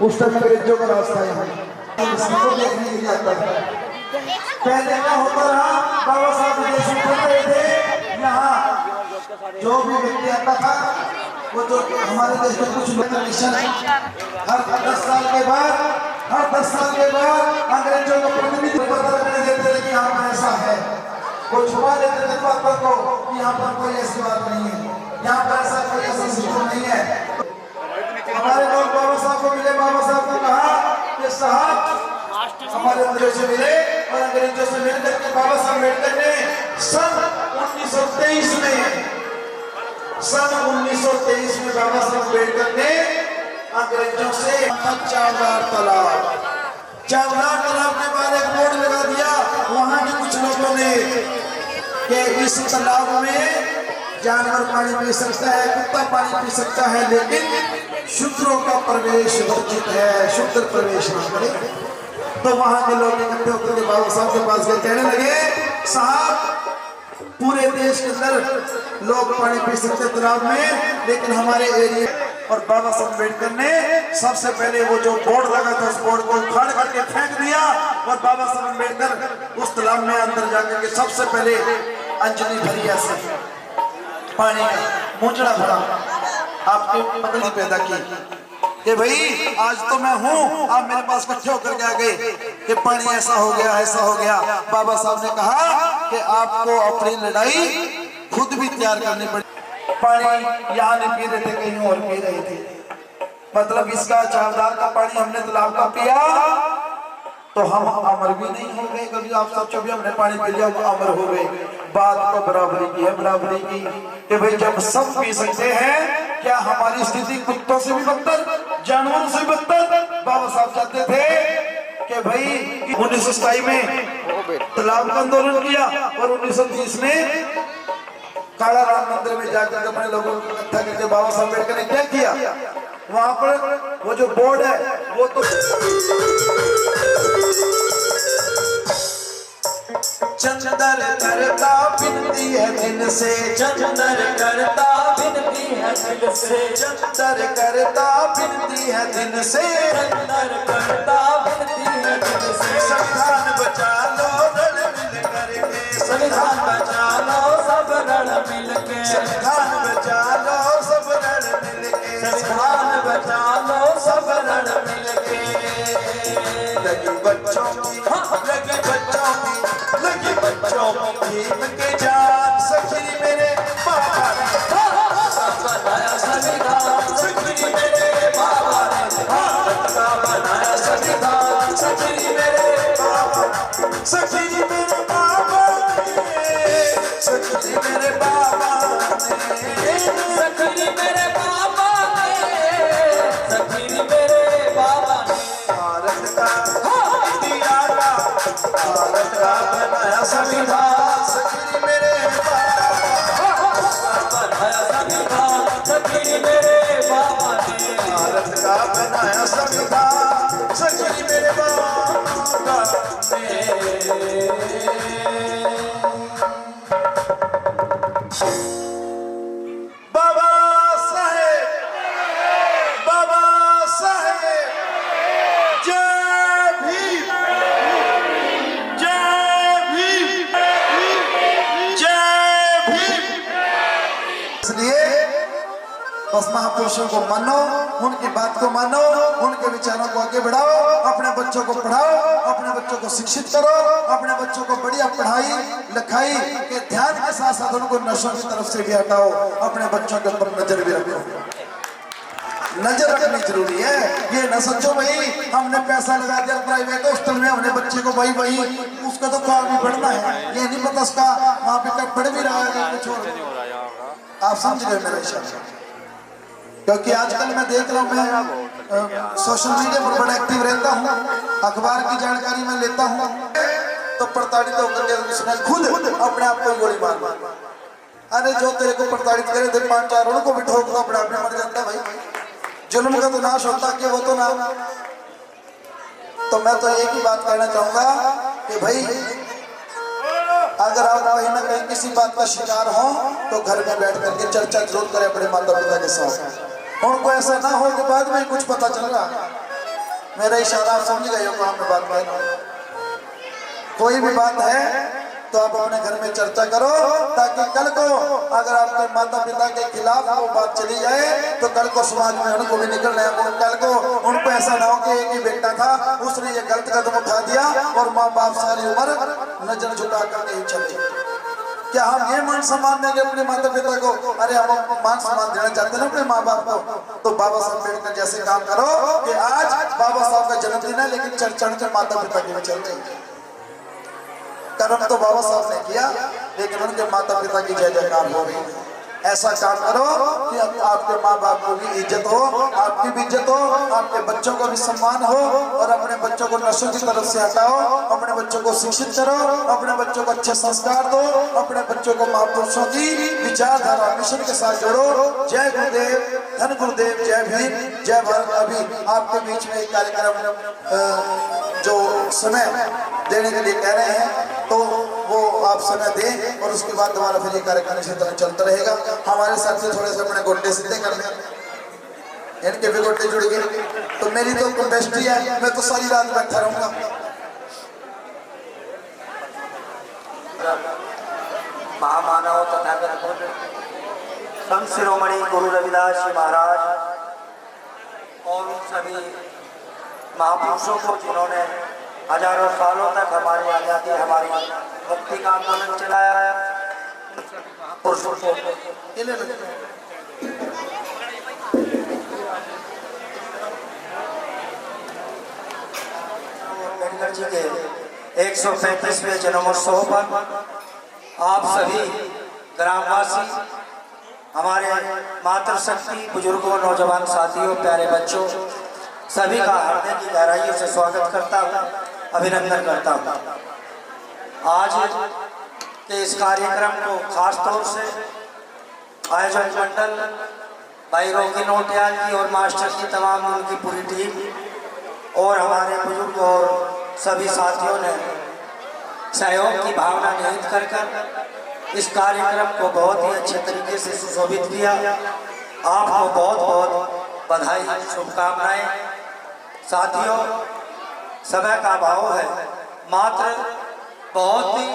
उस टाइम अंग्रेजों का रास्ता यहाँ देखने के लिए आता था। पहले क्या होता रहा, बाबा साहब विदेश में रहे थे, यहाँ जो भी व्यक्ति आता था वो जो हमारे देश में कुछ मिशन हर 10 साल के बाद, हर 10 साल के बाद अंग्रेजों को प्रतिनिधि पता करने देते थे कि यहाँ पर ऐसा है, वो छुपा देते थे बातों को कि यहाँ पर कोई ऐसी बात नहीं है, यहाँ पर ऐसा कोई ऐसा सिस्टम नहीं है। हमारे लोग बाबा साहब को मिले, बाबा साहब ने कहा कि साहब हमारे अंग्रेजों से मिले, और अंग्रेजों से मिलकर के बाबा साहब अम्बेडकर ने सन 1923 में बाबा साहब अम्बेडकर ने अंग्रेजों से चावलार तालाब के बारे एक बोर्ड लगा दिया वहां के कुछ लोगों ने कि इस तालाब में जानवर पानी पी सकता है, कुत्ता पानी पी सकता है, लेकिन शूद्रों का प्रवेश वर्जित है, शूद्र प्रवेश न करे। तो वहां के लोग इकट्ठे होकर के बाबा साहब के पास गए, कहने लगे साहब पूरे देश के अंदर लोग पानी पी सकते तालाब में, लेकिन हमारे एरिया और बाबा साहब अम्बेडकर ने सबसे पहले वो जो बोर्ड लगा था उस बोर्ड को उखाड़ करके फेंक दिया और बाबा साहब अम्बेडकर उस तालाब में अंदर जाकर के सबसे पहले अंजलि भरी ऐसे पानी का मुंजड़ा भरा, आपके पतली पैदा की कि भाई आज तो मैं हूं, आप मेरे पास इकट्ठे होकर के आ गए कि पानी ऐसा हो गया ऐसा हो गया। बाबा साहब ने कहा कि आपको अपनी लड़ाई खुद भी तैयार करनी पड़ी। पानी यहाँ नहीं पी रहे थे, कहीं और पी रहे थे। मतलब इसका चावदार का पानी हमने तालाब का पिया तो हम अमर भी नहीं हो गए। कभी आप सोचो भी हमने पानी पी लिया हम अमर हो गए। बात तो बराबरी की है, बराबरी की कि भाई जब सब पी सकते हैं, क्या हमारी स्थिति कुत्तों से भी बदतर, जानवरों से भी बदतर? बाबा साहब चाहते थे कि भाई 1927 में तालाब का आंदोलन किया और 1930 में काला राम मंदिर में जाकर अपने लोगों को इकट्ठा करके बाबा साहब अम्बेडकर ने क्या किया, वहां पर वो जो बोर्ड है वो तो चंदर करता बिनती है दिल से, चंदर करता बिनती है दिल से, चंदर करता बिनती है दिल से, चंदर करता बिनती है दिल से। संविधान बचा लो रल मिल करके, संविधान बचा लो सब रल मिल के, संविधान बचा लो सब रल मिल के, संविधान बचा लो सब रल मिल के। लगी बच्चों की लगी बच्चों की लगी बच्चों की भीम के जान सखी मेरे बाबा ने बनाया संविधान सखी मेरे बाबा ने, भारत का बनाया संविधान सखी मेरे बाबा, सखी मेरे बाबा ने, सखी मेरे बाबा ने, सखी मेरे बाबा ने, सखी मेरे बाबा ने। भारत का इंडिया का भारत का बनाया संविधान सखी मेरे बाबा, बनाया संविधान सखी मेरे बाबा ने, भारत का बनाया संविधान सखी मेरे बाबा बाबा साहेब, बाबा साहेब, जय भीम, जय भीम, जय भीम। इसलिए बस महापुरुषों को मानो, उनकी बात को मानो, उनके विचारों को आगे बढ़ाओ, अपने बच्चों को पढ़ाओ, अपने बच्चों को शिक्षित करो, अपने बच्चों को बढ़िया पढ़ाई लिखाई के ध्यान के साथ साथ उनको नशों की तरफ से भी हटाओ, अपने बच्चों के ऊपर नजर भी रखो। नजर रखनी जरूरी है। ये न सोचो भाई हमने पैसा लगा दिया प्राइवेट हॉस्टल में, हमने बच्चे को भाई वही उसका तो काम भी पढ़ना है, ये नहीं पता उसका वहां पे कब पढ़ भी रहा है कुछ और। आप समझ गए मेरा इशारा? क्योंकि आजकल मैं देख रहा हूँ, मैं सोशल मीडिया पर बड़ा एक्टिव रहता हूँ, अखबार की जानकारी मैं लेता हूँ, तो प्रताड़ित होकर के उसने खुद अपने आप को गोली मार मार, अरे जो तेरे को प्रताड़ित करे थे 5-4 उनको भी ठोक दो, अपने आप में मर जाता भाई। जुल्म का तो नाश होता कि वो तो ना। तो मैं तो एक ही बात कहना चाहूंगा कि भाई अगर आप कहीं ना कहीं किसी बात का शिकार हो तो घर में बैठ करके चर्चा जरूर करें अपने माता पिता के साथ। उनको ऐसा ना हो कि बाद में कुछ पता चल रहा। मेरा इशारा आप समझ गए हो कहाँ पे बात कर रहा हूं। कोई भी बात है तो आप अपने घर में चर्चा करो, ताकि कल को अगर आपके माता पिता के खिलाफ वो बात चली जाए तो कल को समाज में उनको भी निकलना है। कल को उनको ऐसा ना हो कि एक ही बेटा था, उसने ये गलत कदम उठा दिया और माँ बाप सारी उम्र नजर झुका कर नहीं चले। क्या हम ये मान सम्मान देंगे अपने माता पिता को? अरे हम मान सम्मान देना चाहते हैं अपने माँ बाप को, तो बाबा साहब अम्बेडकर जैसे काम करो कि आज बाबा साहब का जन्मदिन है लेकिन चर्चा के माता पिता के भी चलते हैं। कर्म तो बाबा साहब ने किया लेकिन उनके माता पिता की जय जयकार हो रही है। ऐसा काम करो कि आपके माँ बाप को भी इज्जत हो, आपकी भी इज्जत हो, आपके बच्चों को भी सम्मान हो, और अपने बच्चों को नशों की तरफ से हटाओ, अपने बच्चों को शिक्षित करो, अपने बच्चों को अच्छे संस्कार दो, अपने बच्चों को महापुरुषों की विचारधारा मिशन के साथ जोड़ो। जय गुरुदेव, धन गुरुदेव, जय भीम, जय भारत। अभी आपके बीच में एक कार्यक्रम जो समय देने के लिए कह रहे हैं तो वो आप आप सुना दें और उसके बाद दोबारा फिर ये कार्यक्रम इसी तरह चलता रहेगा। हमारे साथ से थोड़े से अपने गोड्डे सीधे करने, इनके भी गोड्डे जुड़ गए, तो मेरी तो कंपेस्ट्री है, मैं तो सारी रात बैठा रहूंगा। महामानव तथागत संत शिरोमणि गुरु रविदास जी महाराज और उन सभी महापुरुषों को जिन्होंने हजारों सालों तक हमारी आज़ादी, हमारी मुक्ति का आंदोलन चलाया है, पुरुषों को अम्बेडकर जी के 135वें जन्मोत्सव पर आप सभी ग्रामवासी, हमारे मातृशक्ति, बुजुर्गों, नौजवान साथियों, प्यारे बच्चों, सभी का हृदय की गहराइयों से स्वागत करता हूँ, अभिनंदन करता हूँ। आज के इस कार्यक्रम को खास तौर से आयोजक मंडल भाई रोकी नोटियाल जी और मास्टर की तमाम उनकी पूरी टीम और हमारे बुजुर्ग और सभी साथियों ने सहयोग की भावना निहित कर इस कार्यक्रम को बहुत ही अच्छे तरीके से सुशोभित किया। आपको बहुत बहुत बधाई, शुभकामनाएं। साथियों, समय का अभाव है, मात्र बहुत ही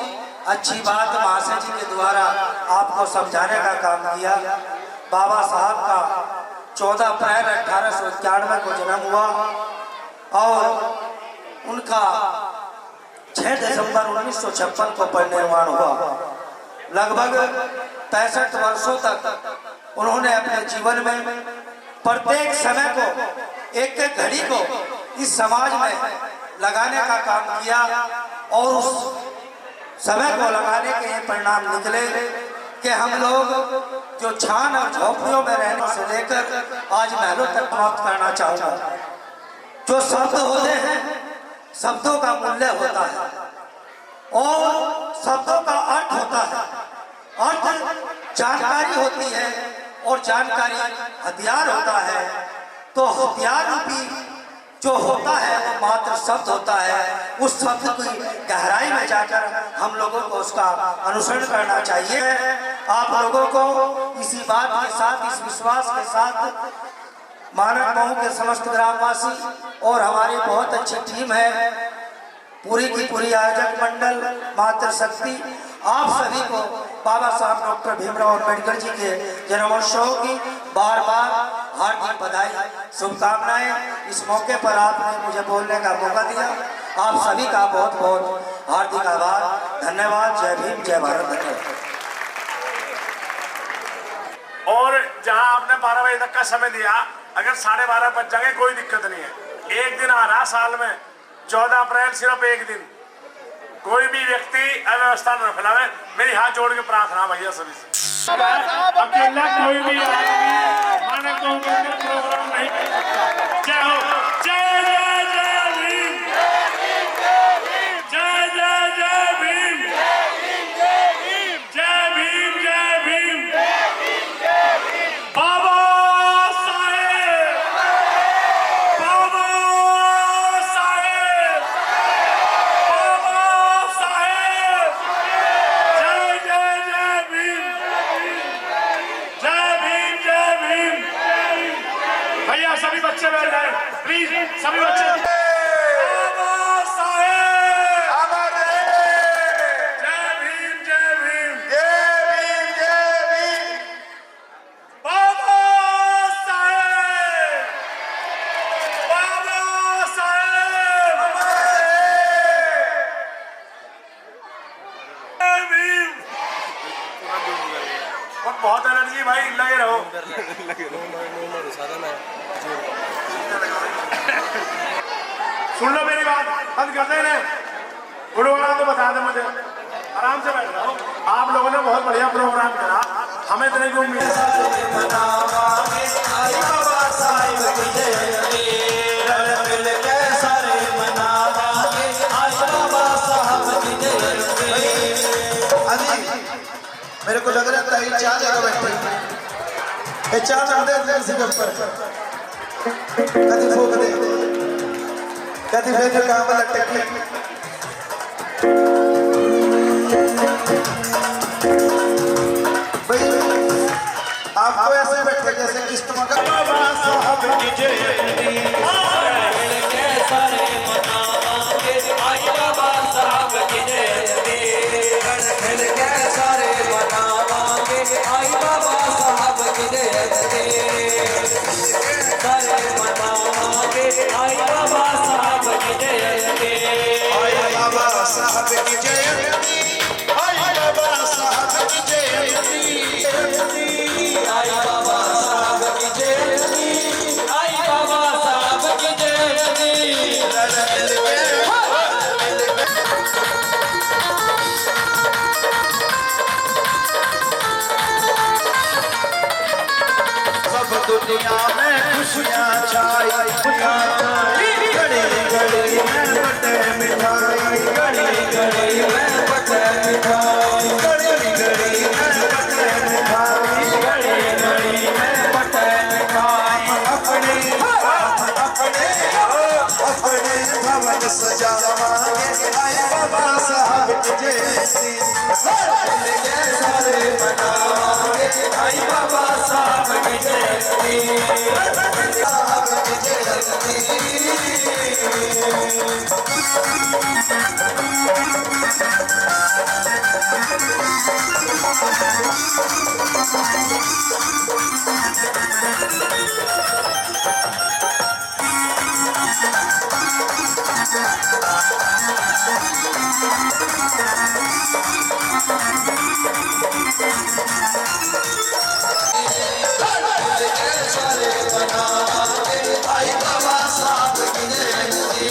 अच्छी बात महाशय जी के द्वारा आपको समझाने का काम किया। बाबा साहब का 14 अप्रैल 1891 को जन्म हुआ और उनका 6 दिसंबर 1956 को परिनिर्वाण हुआ। लगभग 65 वर्षों तक उन्होंने अपने जीवन में प्रत्येक समय को, एक एक घड़ी को इस समाज में लगाने का काम किया और उस समय को लगाने के ये परिणाम निकले कि हम लोग जो छान और झोपड़ियों में रहने से लेकर आज महलों तक प्राप्त करना चाहूँगा। जो शब्द होते हैं, शब्दों का मूल्य होता है और शब्दों का अर्थ होता है। अर्थ जानकारी होती है और जानकारी हथियार होता है। तो हथियार रूपी जो होता है वो मात्र शब्द होता है। उस शब्द की गहराई में जाकर हम लोगों को उसका अनुसरण करना चाहिए। आप लोगों को इसी बात के साथ, इस विश्वास के साथ मानक मऊ के समस्त ग्रामवासी और हमारी बहुत अच्छी टीम है, पूरी की पूरी आयोजक मंडल, मातृशक्ति, आप सभी को बाबा साहब डॉक्टर भीमराव अम्बेडकर जी के जन्मोत्सव की बार बार हार्दिक बधाई, शुभकामनाएं। इस मौके पर आपने मुझे बोलने का मौका दिया, आप सभी का बहुत बहुत हार्दिक आभार, धन्यवाद। जय भीम, जय भारत, धन्यवाद। और जहां आपने 12 बजे तक का समय दिया, अगर 12:30 बज जाए कोई दिक्कत नहीं है। एक दिन आ रहा साल में, 14 अप्रैल, सिर्फ एक दिन। कोई भी व्यक्ति अव्यवस्था न फैलावे। मेरी हाथ जोड़ के प्रार्थना भैया सभी से, अकेला कोई भी आदमी माने प्रोग्राम नहीं कर सकता। जय हो, जय जय जय भीम, जय जय जय भीम, जय भीम, जय भीम। बाबा साहेब, बाबा साहेब, बाबा साहेब, जय जय जय भीम, जय भीम, जय भीम। भैया सभी बच्चे बैठ जाए प्लीज, सभी बच्चे। बाबा साहेब अमर रहे। जय भीम, जय भीम, जय भीम, जय भीम। बाबा साहेब, बाबा साहेब अमर रहे। जय भीम। बहुत एनर्जी भाई, लगे रहो। सुन लो मेरी बात, बंद कर देना। प्रोग्राम तो बता दे मुझे, आराम से बैठ जाओ। आप लोगों ने बहुत बढ़िया प्रोग्राम करा, हमें इतने की उम्मीद मेरे को लग रहा है 4 जगह बैठे, 4 चढ़ते इसी के ऊपर, कभी फूक दे, कभी फिर काम लटक। भाई आपको ऐसे बैठे जैसे किस्त मगर बाबा साहब की जयंती सारे मनावांगे आई बाबा साहब की जयंती मिल के सारे मनावांगे आई बाबा साहब की जयंती सारे मनावांगे आई बाबा साहब की जयंती आई बाबा साहब की जयंती आई बाबा साहब की जयंती आई बाबा साहब की जयंती आई बाबा साहब की जयंती सब दुनिया में खुशियाँ छाई घड़ी घड़ी में बटे मिठाई घड़ी घड़ी में बटे मिठाई घड़ी घड़ी में बटे मिठाई घड़ी घड़ी में बटे मिठाई अपने भवन सजावांगे आई बाबा साहब की जयंती सारे मनावांगे आई बाबा साहब की जयंती साहब की जयंती आई बाबा साहब की जयंती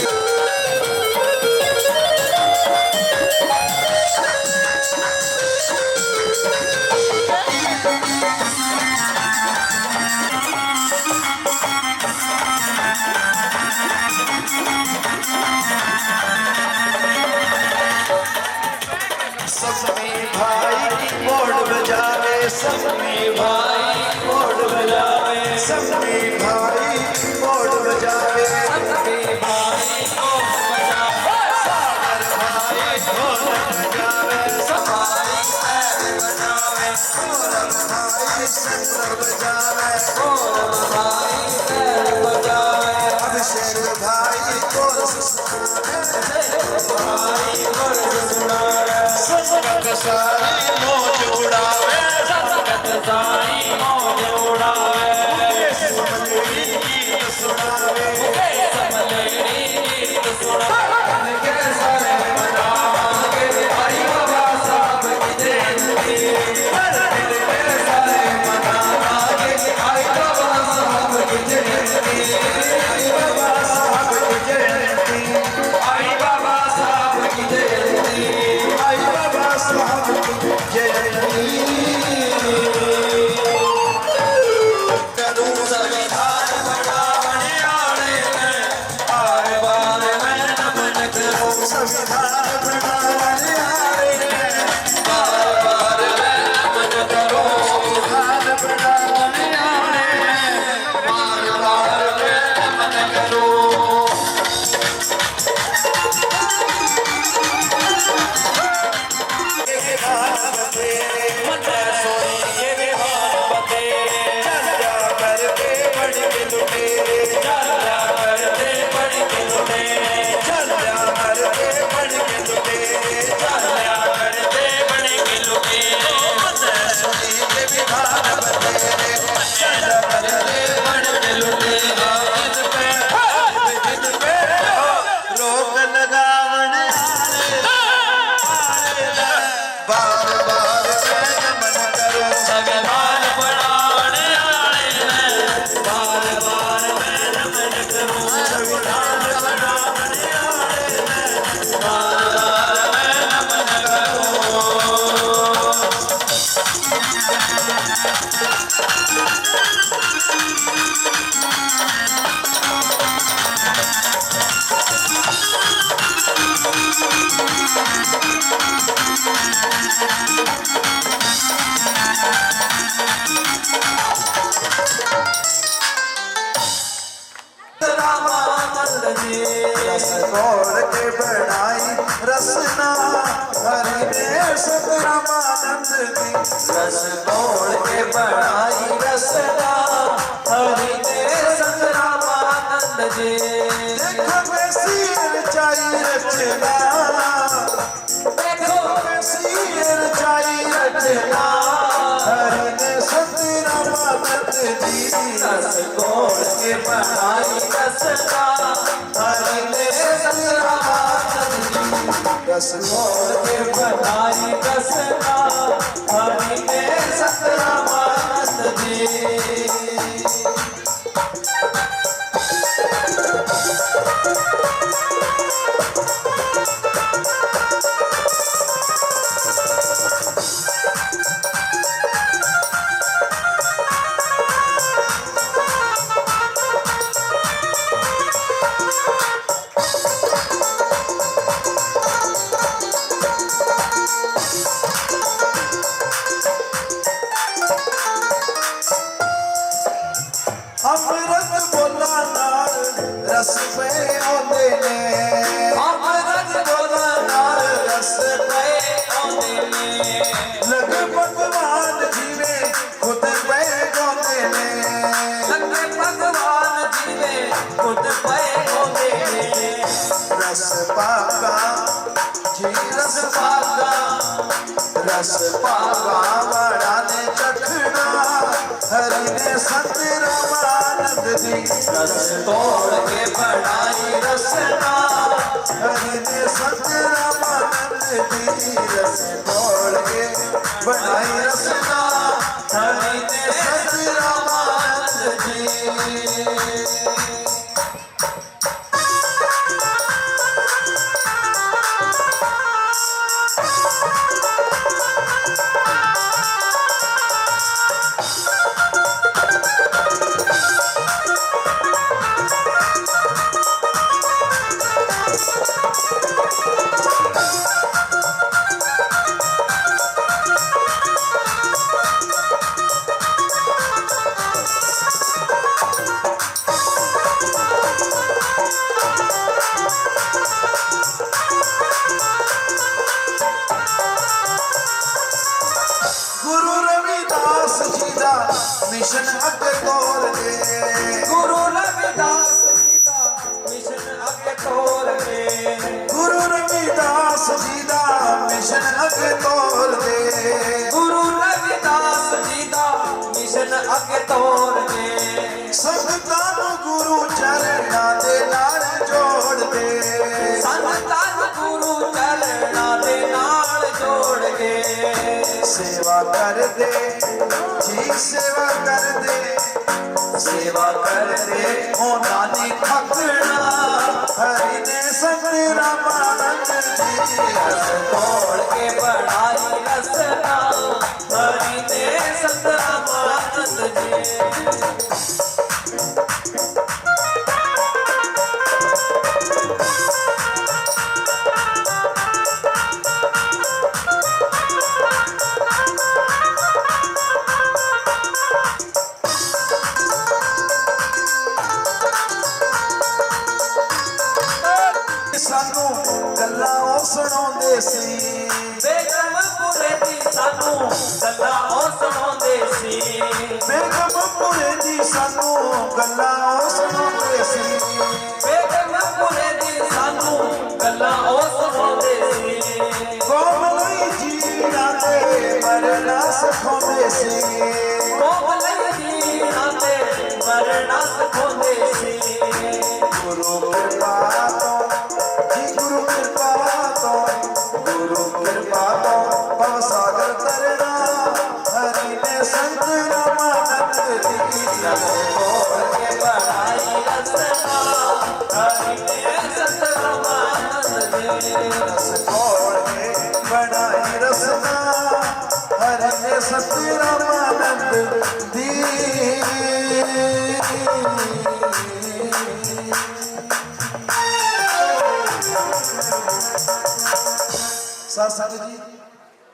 सबने भाई की बोर्ड बजावे सबने भाई बोर्ड बजावे सबने भाई की बोर्ड बजावे सबके भाई को बजावे सागर भाई ढोल बजावे सफाई पैर बनावे सौरभ भाई शंकर बजावे गौरव भाई पैर बजावे अभिषेक भाई कोरस भाई वर्ष सुनावे संगत सारी मौज उड़ावे संगत सारी मौज उड़ावे समलेरी गीत सुनावे समलेरी गीत सुनावे के सारे मनावांगे आई बाबा साहब की जयंती के सारे मनावांगे आई बाबा साहब की जयंती आई बाबा साहब की जयंती आई बाबा साहब की जयंती आई बाबा साहब की जयंती करूं संविधान बनाने वाले में बार बार मैं नमन करूं संविधान बनाने आए हैं बार बार मैं नमन करूं संविधान बनाने आए हैं बार बार मैं नमन करूं मते सोई के विहार बतेरे चर्चा करके बढ़ के लुटेरे चर्चा करते बढ़ के लुटेरे चर्चा करके बढ़ के लुटेरे चर्चा करते बढ़ के लुटेरे सुनी के विधान बतेरे चर्चा करके बढ़ के लुटेरे विध पे रोक लगावन बार बार मैं नमन करूं संविधान बनाने वाले में बार बार मैं नमन करूं संविधान बनाने आए हैं बार बार मैं नमन करूं रस घोल के बनाई रसना हरि ने संत रामानंद जी रस घोल के बनाई रसना हरि ने संत रामानंद जी देखो वैसी रचाई रचना देखो वैसी रचाई रचना हरि ने संत रामानंद जी रस घोल के बनाई रसना हरि ने संत रामानंद जी रस घोल के बनाई रसना हरि ने संत रामानंद जी अमृत बोला नाल रस पे आंदे ने अमृत बोला नाल रस पे आंदे ने लग भगवान जीवे खुद पे गांदे ने लगे भगवान जी ने खुद पे आंदे ने रस पागा जी रस पागा रस पागा बड़ा ने चखना हरि ने संत रामानंद जी रस तोड़ के बनाई रसना हरि ने संत रामानंद जी रस तोड़ के बनाई रसना हरि ने संत रामानंद जी गुरु रविदास जी दा मिशन अगे तोड़ दे गुरु रविदास जी दा मिशन अगे तोड़ के गुरु रविदास जी दा मिशन अगे तोड़ दे गुरु रविदास जी दा मिशन अगे तोड़ के संगतां नूं गुरु चरणां दे नाल जोड़ दे संतां गुरु चरणां दे नाल जोड़ के सेवा कर दे जी सेवा कर दे सेवा कर दे होना नहीं थकना हरि ने संत रामानंद जी रस तोड़ के बढ़ाई रसना हरि ने संत रामानंद जी सानू गल्लां ओ सुणाउंदे सी बेगमपुरे दी सानू गल्लां ओ सुणाउंदे सी बेगमपुरे दी सानू गल्लां ओ सुणाउंदे सी बेगमपुरे दी सानू गल्लां ओ सुणाउंदे सी कौम लई जीना ते मरना सिखाउंदे सी कोम लई जीना ते मरना सिखाउंदे सी गुरु कृपा तो जी गुरु कृपा तो भव सागर तरना हरि ने संत रामानंद जी रस तोड़ के बढ़ाई रसना हरि ने संत रामानंद जी रस तोड़ के बनाई रसना हरि ने संत रामानंद दी साथ साथ जी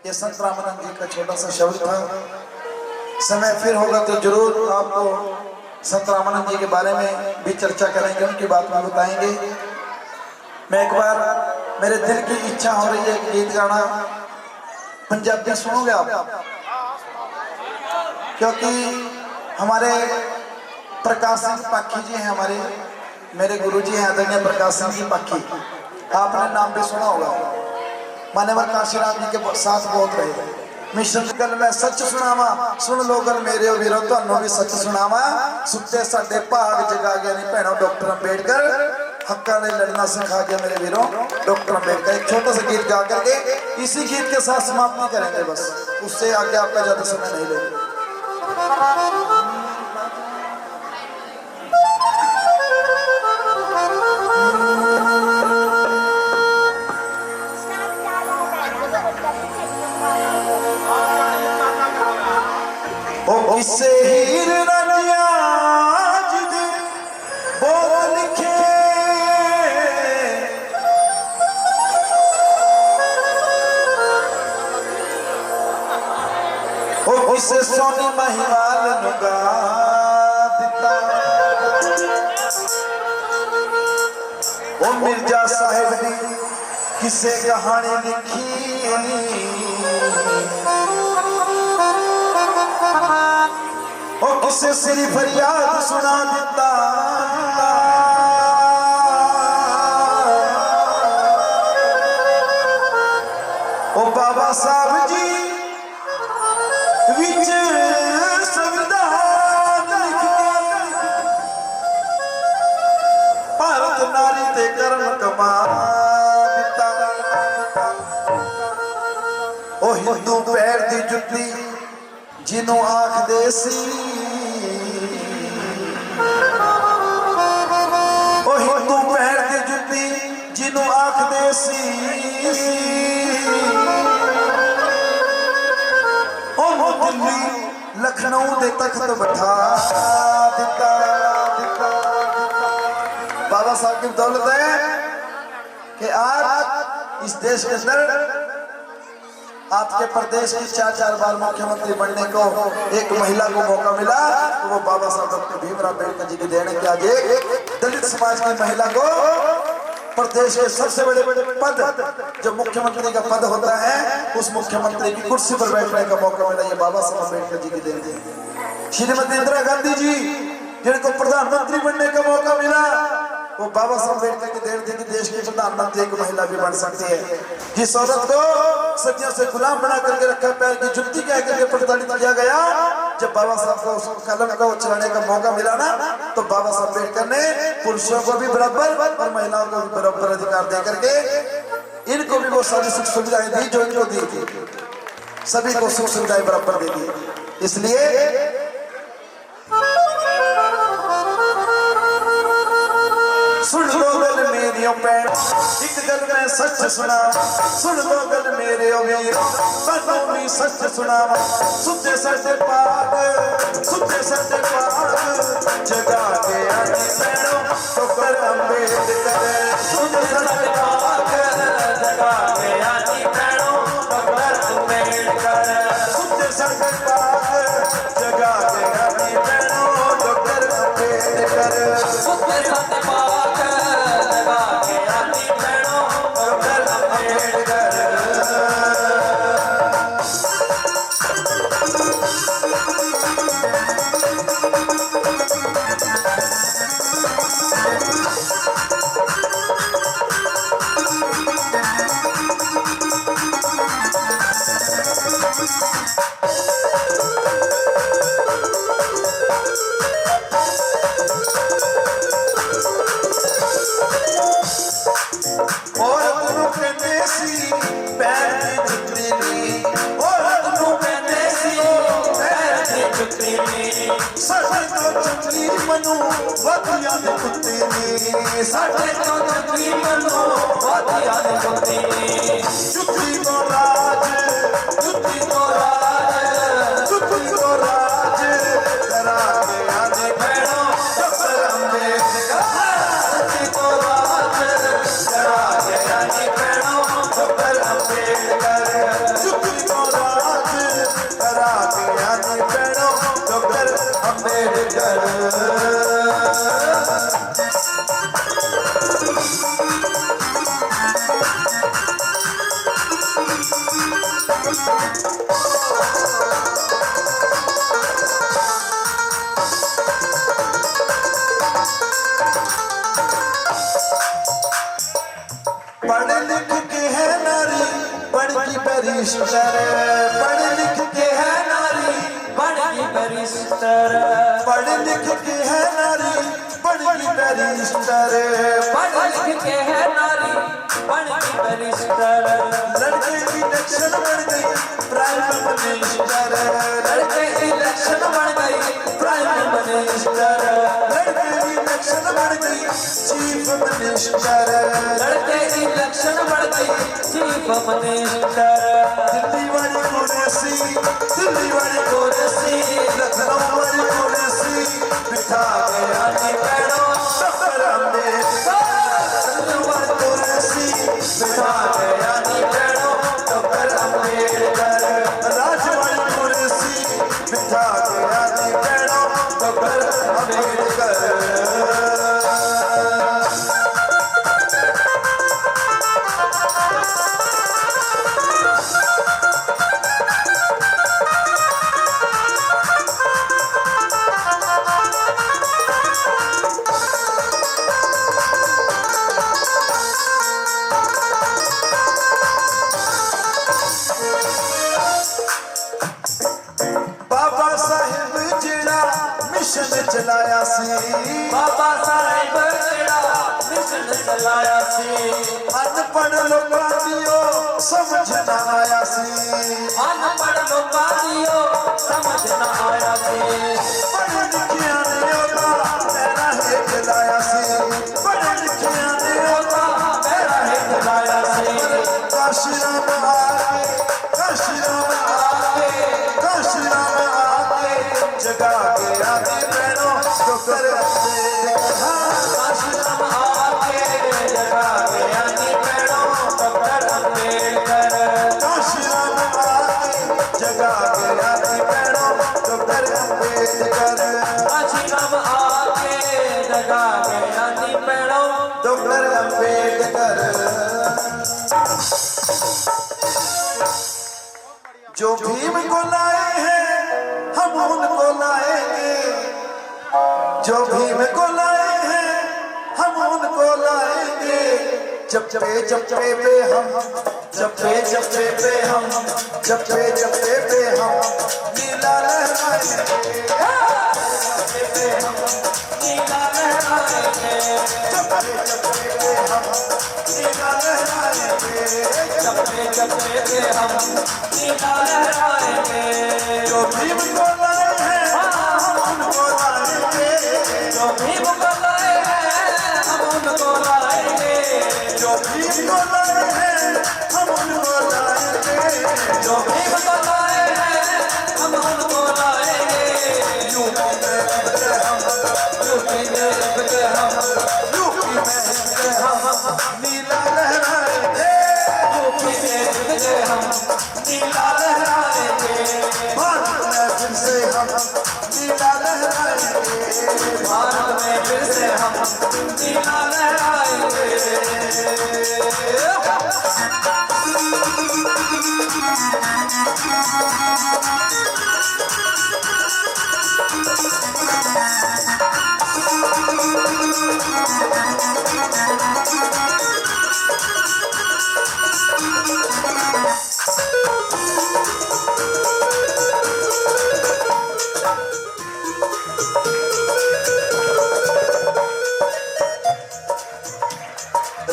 ये संत रामानंद जी का छोटा सा शब्द था। समय फिर होगा तो जरूर आपको संत रामानंद जी के बारे में भी चर्चा करेंगे, उनकी बात में बताएंगे। मैं एक बार मेरे दिल की इच्छा हो रही है कि गीत गाना, पंजाबी सुनोगे आप? क्योंकि हमारे प्रकाश सिंह पाखी जी हैं, हमारे मेरे गुरु जी हैं आदरणीय प्रकाश सिंह जी पाखी, आपने नाम भी सुना होगा। मान्यवर काशीराम जी के साथ बहुत रहे। मिशन गल मैं सच सुनावा, सुन लो गल मेरे वीरों, तुहानू भी सच सुनावा। सुते साडे भाग जगा गया नहीं भैनों डॉक्टर अंबेडकर, हक्का ने लड़ना सिखा गया मेरे वीरों डॉक्टर अंबेडकर। एक छोटा सा गीत गा करके इसी गीत के साथ समाप्ति करेंगे, बस उससे आगे आपका ज्यादा समय नहीं लेंगे। किसे हीर रानिया जिदे बोल लिखे, ओ किसे सोनी महिवाल नुगा दिता, ओ मिर्जा साहिब दी किसे कहानी लिखी, ओ किसे सिरी फरियाद सुना दिता, ओ बाबा साहब जी विच संविधान लिख के भारत नारी ते कर्म कमा दिता। ओ हिंदू पैर दी जुत्ती जिन्हों आखदे सी, ओ हिंदू पैर दी जुत्ती जिन्हों आखदे सी, ओ दिल्ली लखनऊ दे तख्त बैठा दिता। बाबा साहब की बदौलत है कि आज इस देश के अंदर आपके प्रदेश की 4 बार मुख्यमंत्री बनने को एक महिला को मौका मिला, तो वो बाबा साहब डॉक्टर भीमराव अम्बेडकर जी की देन है कि आज एक दलित समाज की महिला को प्रदेश के सबसे बड़े पद जो मुख्यमंत्री का पद होता है उस मुख्यमंत्री की कुर्सी पर बैठने का मौका मिला, ये बाबा साहब अम्बेडकर जी की देन है। श्रीमती इंदिरा गांधी जी जिनको प्रधानमंत्री बनने का मौका मिला, वो बाबा साहब अम्बेडकर की देन थी कि देश की प्रधानमंत्री एक महिला भी बन सकती है। जिस औरत को सदियों से गुलाम बना करके रखा, पैर की जुत्ती कह करके प्रताड़ित किया गया, जब बाबा साहब को उस कलम को चलाने का मौका मिला ना, तो बाबा साहब अम्बेडकर ने पुरुषों को भी बराबर और महिलाओं को भी बराबर अधिकार दे करके इनको भी वो सारी सुख सुविधाएं दी जो इनको दी थी, सभी को सुख सुविधाएं बराबर दे दी। इसलिए सुन लो गल मेरी पैन, एक गल मैं सच सुना, सुन लो गल मेरे वीर, तन्नू भी सच सुना। सुते सटे पाग जगा के आनी भैनों डॉक्टर अंबेडकर, सुते सटे पाग जगा के आनी भैनों डॉक्टर अंबेडकर, सुते सटे पाग जगा के आनी भैनों डॉक्टर अंबेडकर, सुते सटे पाग मनु वादिया दे कुत्ते ने, साडे तो जुत्ती मनु वादिया दे कुत्ते ने, जुत्ती तो राज करा के आने भैनों डॉक्टर अंबेडकर, जुत्ती तो राज करा के आने भैनों डॉक्टर अंबेडकर, जुत्ती तो राज करा के आने भैनों डॉक्टर अंबेडकर। बैरिस्टर पढ़ लिख के है नारी बड़ी बैरिस्टर पढ़ लिख के है नारी बड़ी बैरिस्टर पढ़ लिख के है नारी बड़ी बैरिस्टर लड़के इलेक्शन बढ़ गई प्राइम मिनिस्टर लड़के इलेक्शन बढ़ गई प्राइम मिनिस्टर लड़के इलेक्शन बढ़ गई चीफ मिनिस्टर लड़के इलेक्शन बढ़ गई चीफ मिनिस्टर दिल्ली वाली कुर्सी दिल्ली वाली कुर्सी लखनऊ वाली कुर्सी बिठा गया नी पैरों डॉक्टर अम्बेडकर वाली कुर्सी बिठा गया नी पैरों डॉक्टर अम्बेडकर राज वाली कुर्सी बिठा गया नी पैरों डॉक्टर अम्बेडकर बाबा साहेब जिड़ा मिशन चलाया सी बाबा साहेब जेड़ा मिशन चलाया सी अनपढ़ लोकां दियो समझ ना आया सी अनपढ़ लोकां दियो समझ न आया सी पढ़े लिखिया ने ओदा तेरा हेठ लाया सी पढ़े लिखिया ने ओदा मेरा हित लाया सी काशीराम आके काशीराम आके काशीराम आके जगा के आगे पैरों तो कर आश्रम आके जगा गया नी पेड़ों डॉक्टर अम्बेडकर काशीराम आके जगा के आगे पैरों तो कर अम्बेडकर आश्रम आके जगा गया नी पेड़ों डॉक्टर अम्बेडकर जो भीम को लाए हैं हम उनको लाएंगे जो भीम को लाए हैं हम उनको लाएंगे जप्पे जप्पे पे हम जप्पे जप्पे पे हम जप्पे जप्पे पे हम नीला लहराएंगे जप्पे पे हम नीला लहराएंगे जप्पे जप्पे पे हम नीला लहराएंगे चप्पे चप्पे पे हम नीला लहराएंगे जो भीम को लाए हैं हम उनको लाएंगे जो भीम को लाए हैं हम उनको लाएंगे जो भीम को लाए हैं हम उनको लाएंगे जो भीम को लाए हैं हम उनको लाएंगे यूपी में हम यूपी में हम यूपी में हम नीला लहराएंगे यूपी में हम नीला लहराएंगे भारत में फिर से हम नीला लहराएंगे भारत में फिर से हम नीला लहराएंगे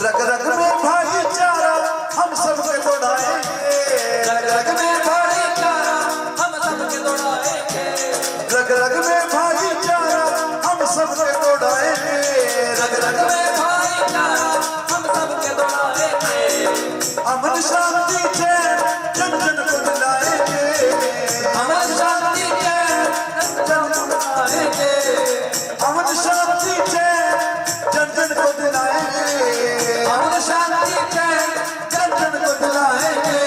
रग रग में भाईचारा हम सबके दौड़ाएंगे रग रग में भाईचारा हम सबके दौड़ाएंगे रग रग में भाईचारा हम सबके दौड़ाएंगे रग रग में भाईचारा हम सबके दौड़ाएंगे अमन शांति चैन जन जन को दिलाएंगे अमन शांति चैन जन जन को दिलाएंगे अमन शांति चैन जन जन को दिलाएंगे अमन शांति चैन जन जन को दिलाएंगे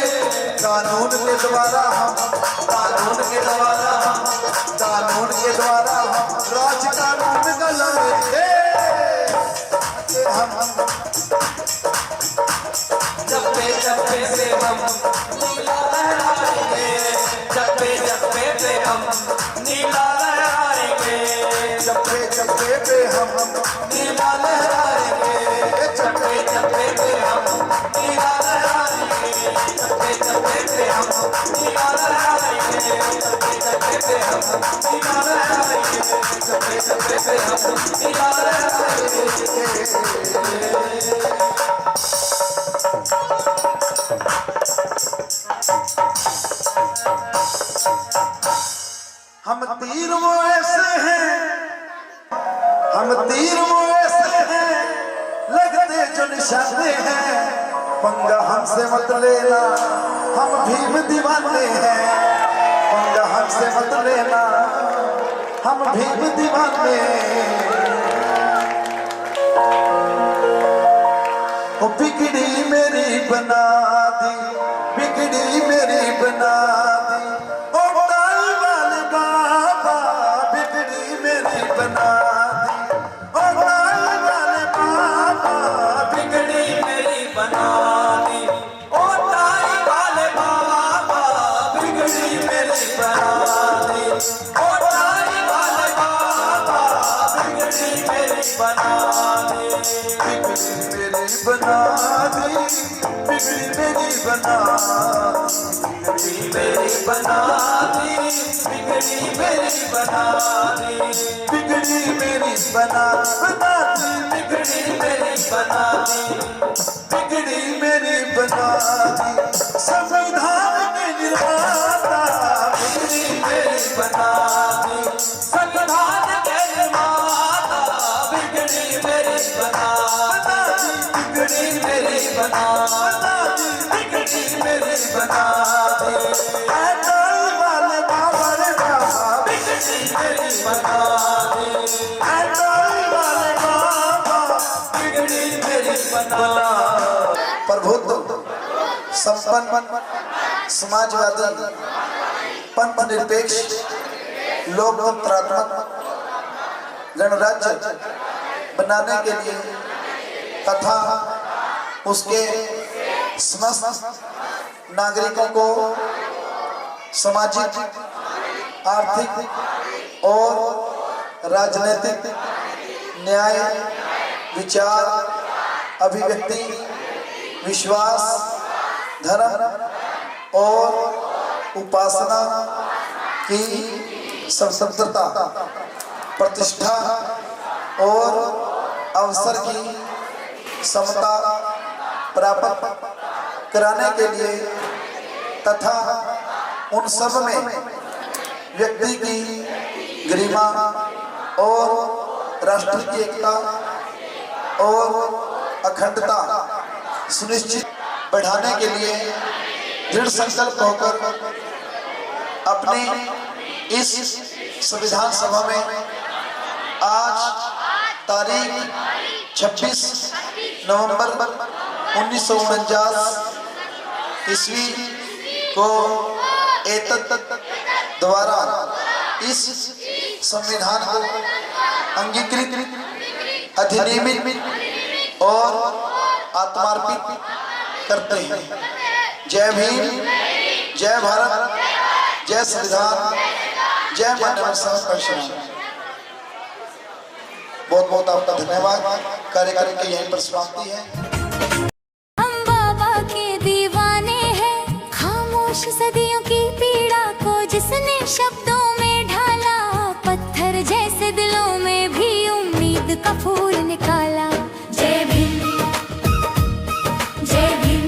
कानून के द्वारा हम कानून के द्वारा कानून के द्वारा हम राज कानून का लाएंगे हम जप्पे जप्पे पे हम नीला लहराएंगे जप्पे जप्पे पे हम नीला लहराएंगे जप्पे जप्पे पे हम नीला लहराएंगे चप्पे चप्पे पे हम नीला लहराएंगे चप्पे चप्पे पे हम तीर वो ऐसे हैं, हम तीर वो ऐसे हैं, लगते जो निशाने हैं, पंगा हमसे मत लेना, हम भीम दीवाने हैं, पंगा हमसे मत लेना, हम भीम दीवाने। ओ बिगड़ी मेरी बना दी, बिगड़ी मेरी बना दी, ओ ताई वाले बाबा बिगड़ी मेरी बना दी, ओ ताई वाले बाबा बिगड़ी मेरी बना दी, ओ ताई वाले बाबा बिगड़ी मेरी बना दी, ओ ताई वाले बाबा बिगड़ी मेरी बना दी, बिगड़ी मेरी बना दी, बिगड़ी मेरी बना बिगड़ी मेरी बना दी, बिगड़ी मेरी बना दी, बिगड़ी मेरी बना दी, बिगड़ी मेरी बना दी, बिगड़ी मेरी बना दी, संविधान के निर्माता बिगड़ी मेरी बना दी, संविधान के निर्माता बिगड़ी मेरी बना दी, बिगड़ी मेरी बना दी, बिगड़ी मेरी बना दी, ताई वाले बाबा रे बाबा, बिगड़ी मेरी बना दी, ताई वाले बाबा। बिगड़ी मेरी बना प्रभुत्व, संपन्न, समाजवादी, पंथ निरपेक्ष, लोकतंत्रात्मक गणराज्य बनाने के लिए तथा उसके समस्त नागरिकों को सामाजिक, आर्थिक और राजनीतिक न्याय, विचार, अभिव्यक्ति, विश्वास, धर्म और उपासना की स्वतंत्रता, प्रतिष्ठा और अवसर की समता प्राप्त कराने के लिए तथा उन सब में व्यक्ति की गरिमा और राष्ट्र की एकता और अखंडता सुनिश्चित बढ़ाने के लिए दृढ़ संकल्प होकर अपने इस संविधान सभा में आज तारीख 26 नवंबर 1949 ईस्वी को एतत् द्वारा इस संविधान को अंगीकृत, अधिनियमित और आत्मार्पित करते हैं। जय भीम, जय भारत, जय संविधान, जय माननीय परशुराम। बहुत बहुत आपका धन्यवाद। कार्यक्रम की यहीं पर समाप्ति है। हम बाबा के दीवाने हैं, खामोश सदियों की पीड़ा को जिसने शब्दों में ढाला, पत्थर जैसे दिलों में भी उम्मीद का फूल निकाला। जय भीम, जय भीम।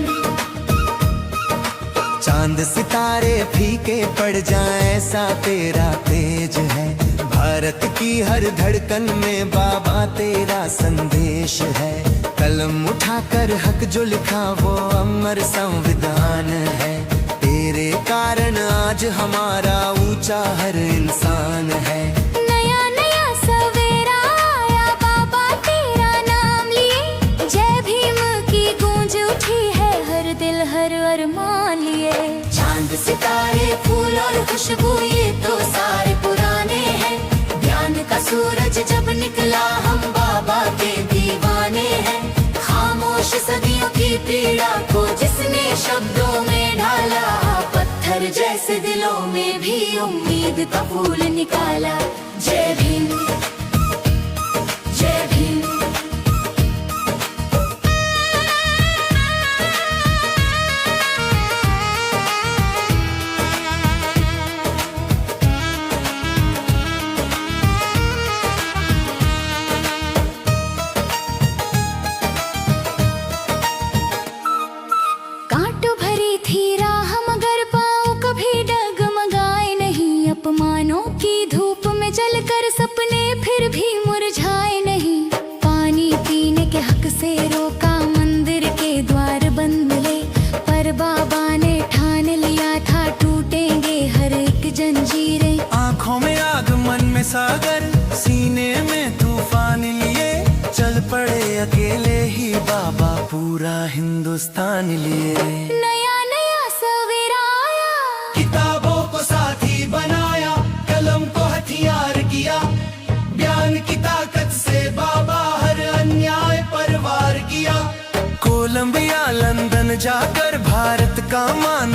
चांद सितारे फीके पड़ जाएं ऐसा तेरा तेज है, भारत की हर धड़कन में बाबा तेरा संदेश है। कलम उठाकर हक जो लिखा वो अमर संविधान है, तेरे कारण आज हमारा ऊंचा हर इंसान है। नया नया सवेरा आया बाबा तेरा नाम लिए, जय भीम की गूंज उठी है हर दिल हर अरमान लिए। चांद सितारे फूल और खुशबू ये तो सारे पुराने हैं, ज्ञान का सूरज जब निकला हम बाबा के दीवाने हैं। खामोश सदियों की पीड़ा को जिसने शब्दों में ढाला, पत्थर जैसे दिलों में भी उम्मीद का फूल निकाला। जय भीम, जय भीम। कांटों भरी थी राह मगर पाँव कभी डगमगाए नहीं, अपमानों की धूप सागर, सीने में तूफान लिए चल पड़े अकेले ही बाबा पूरा हिंदुस्तान लिए। नया नया सवेरा आया, किताबों को साथी बनाया, कलम को हथियार किया, ज्ञान की ताकत से बाबा हर अन्याय पर वार किया। कोलंबिया लंदन जाकर भारत का मान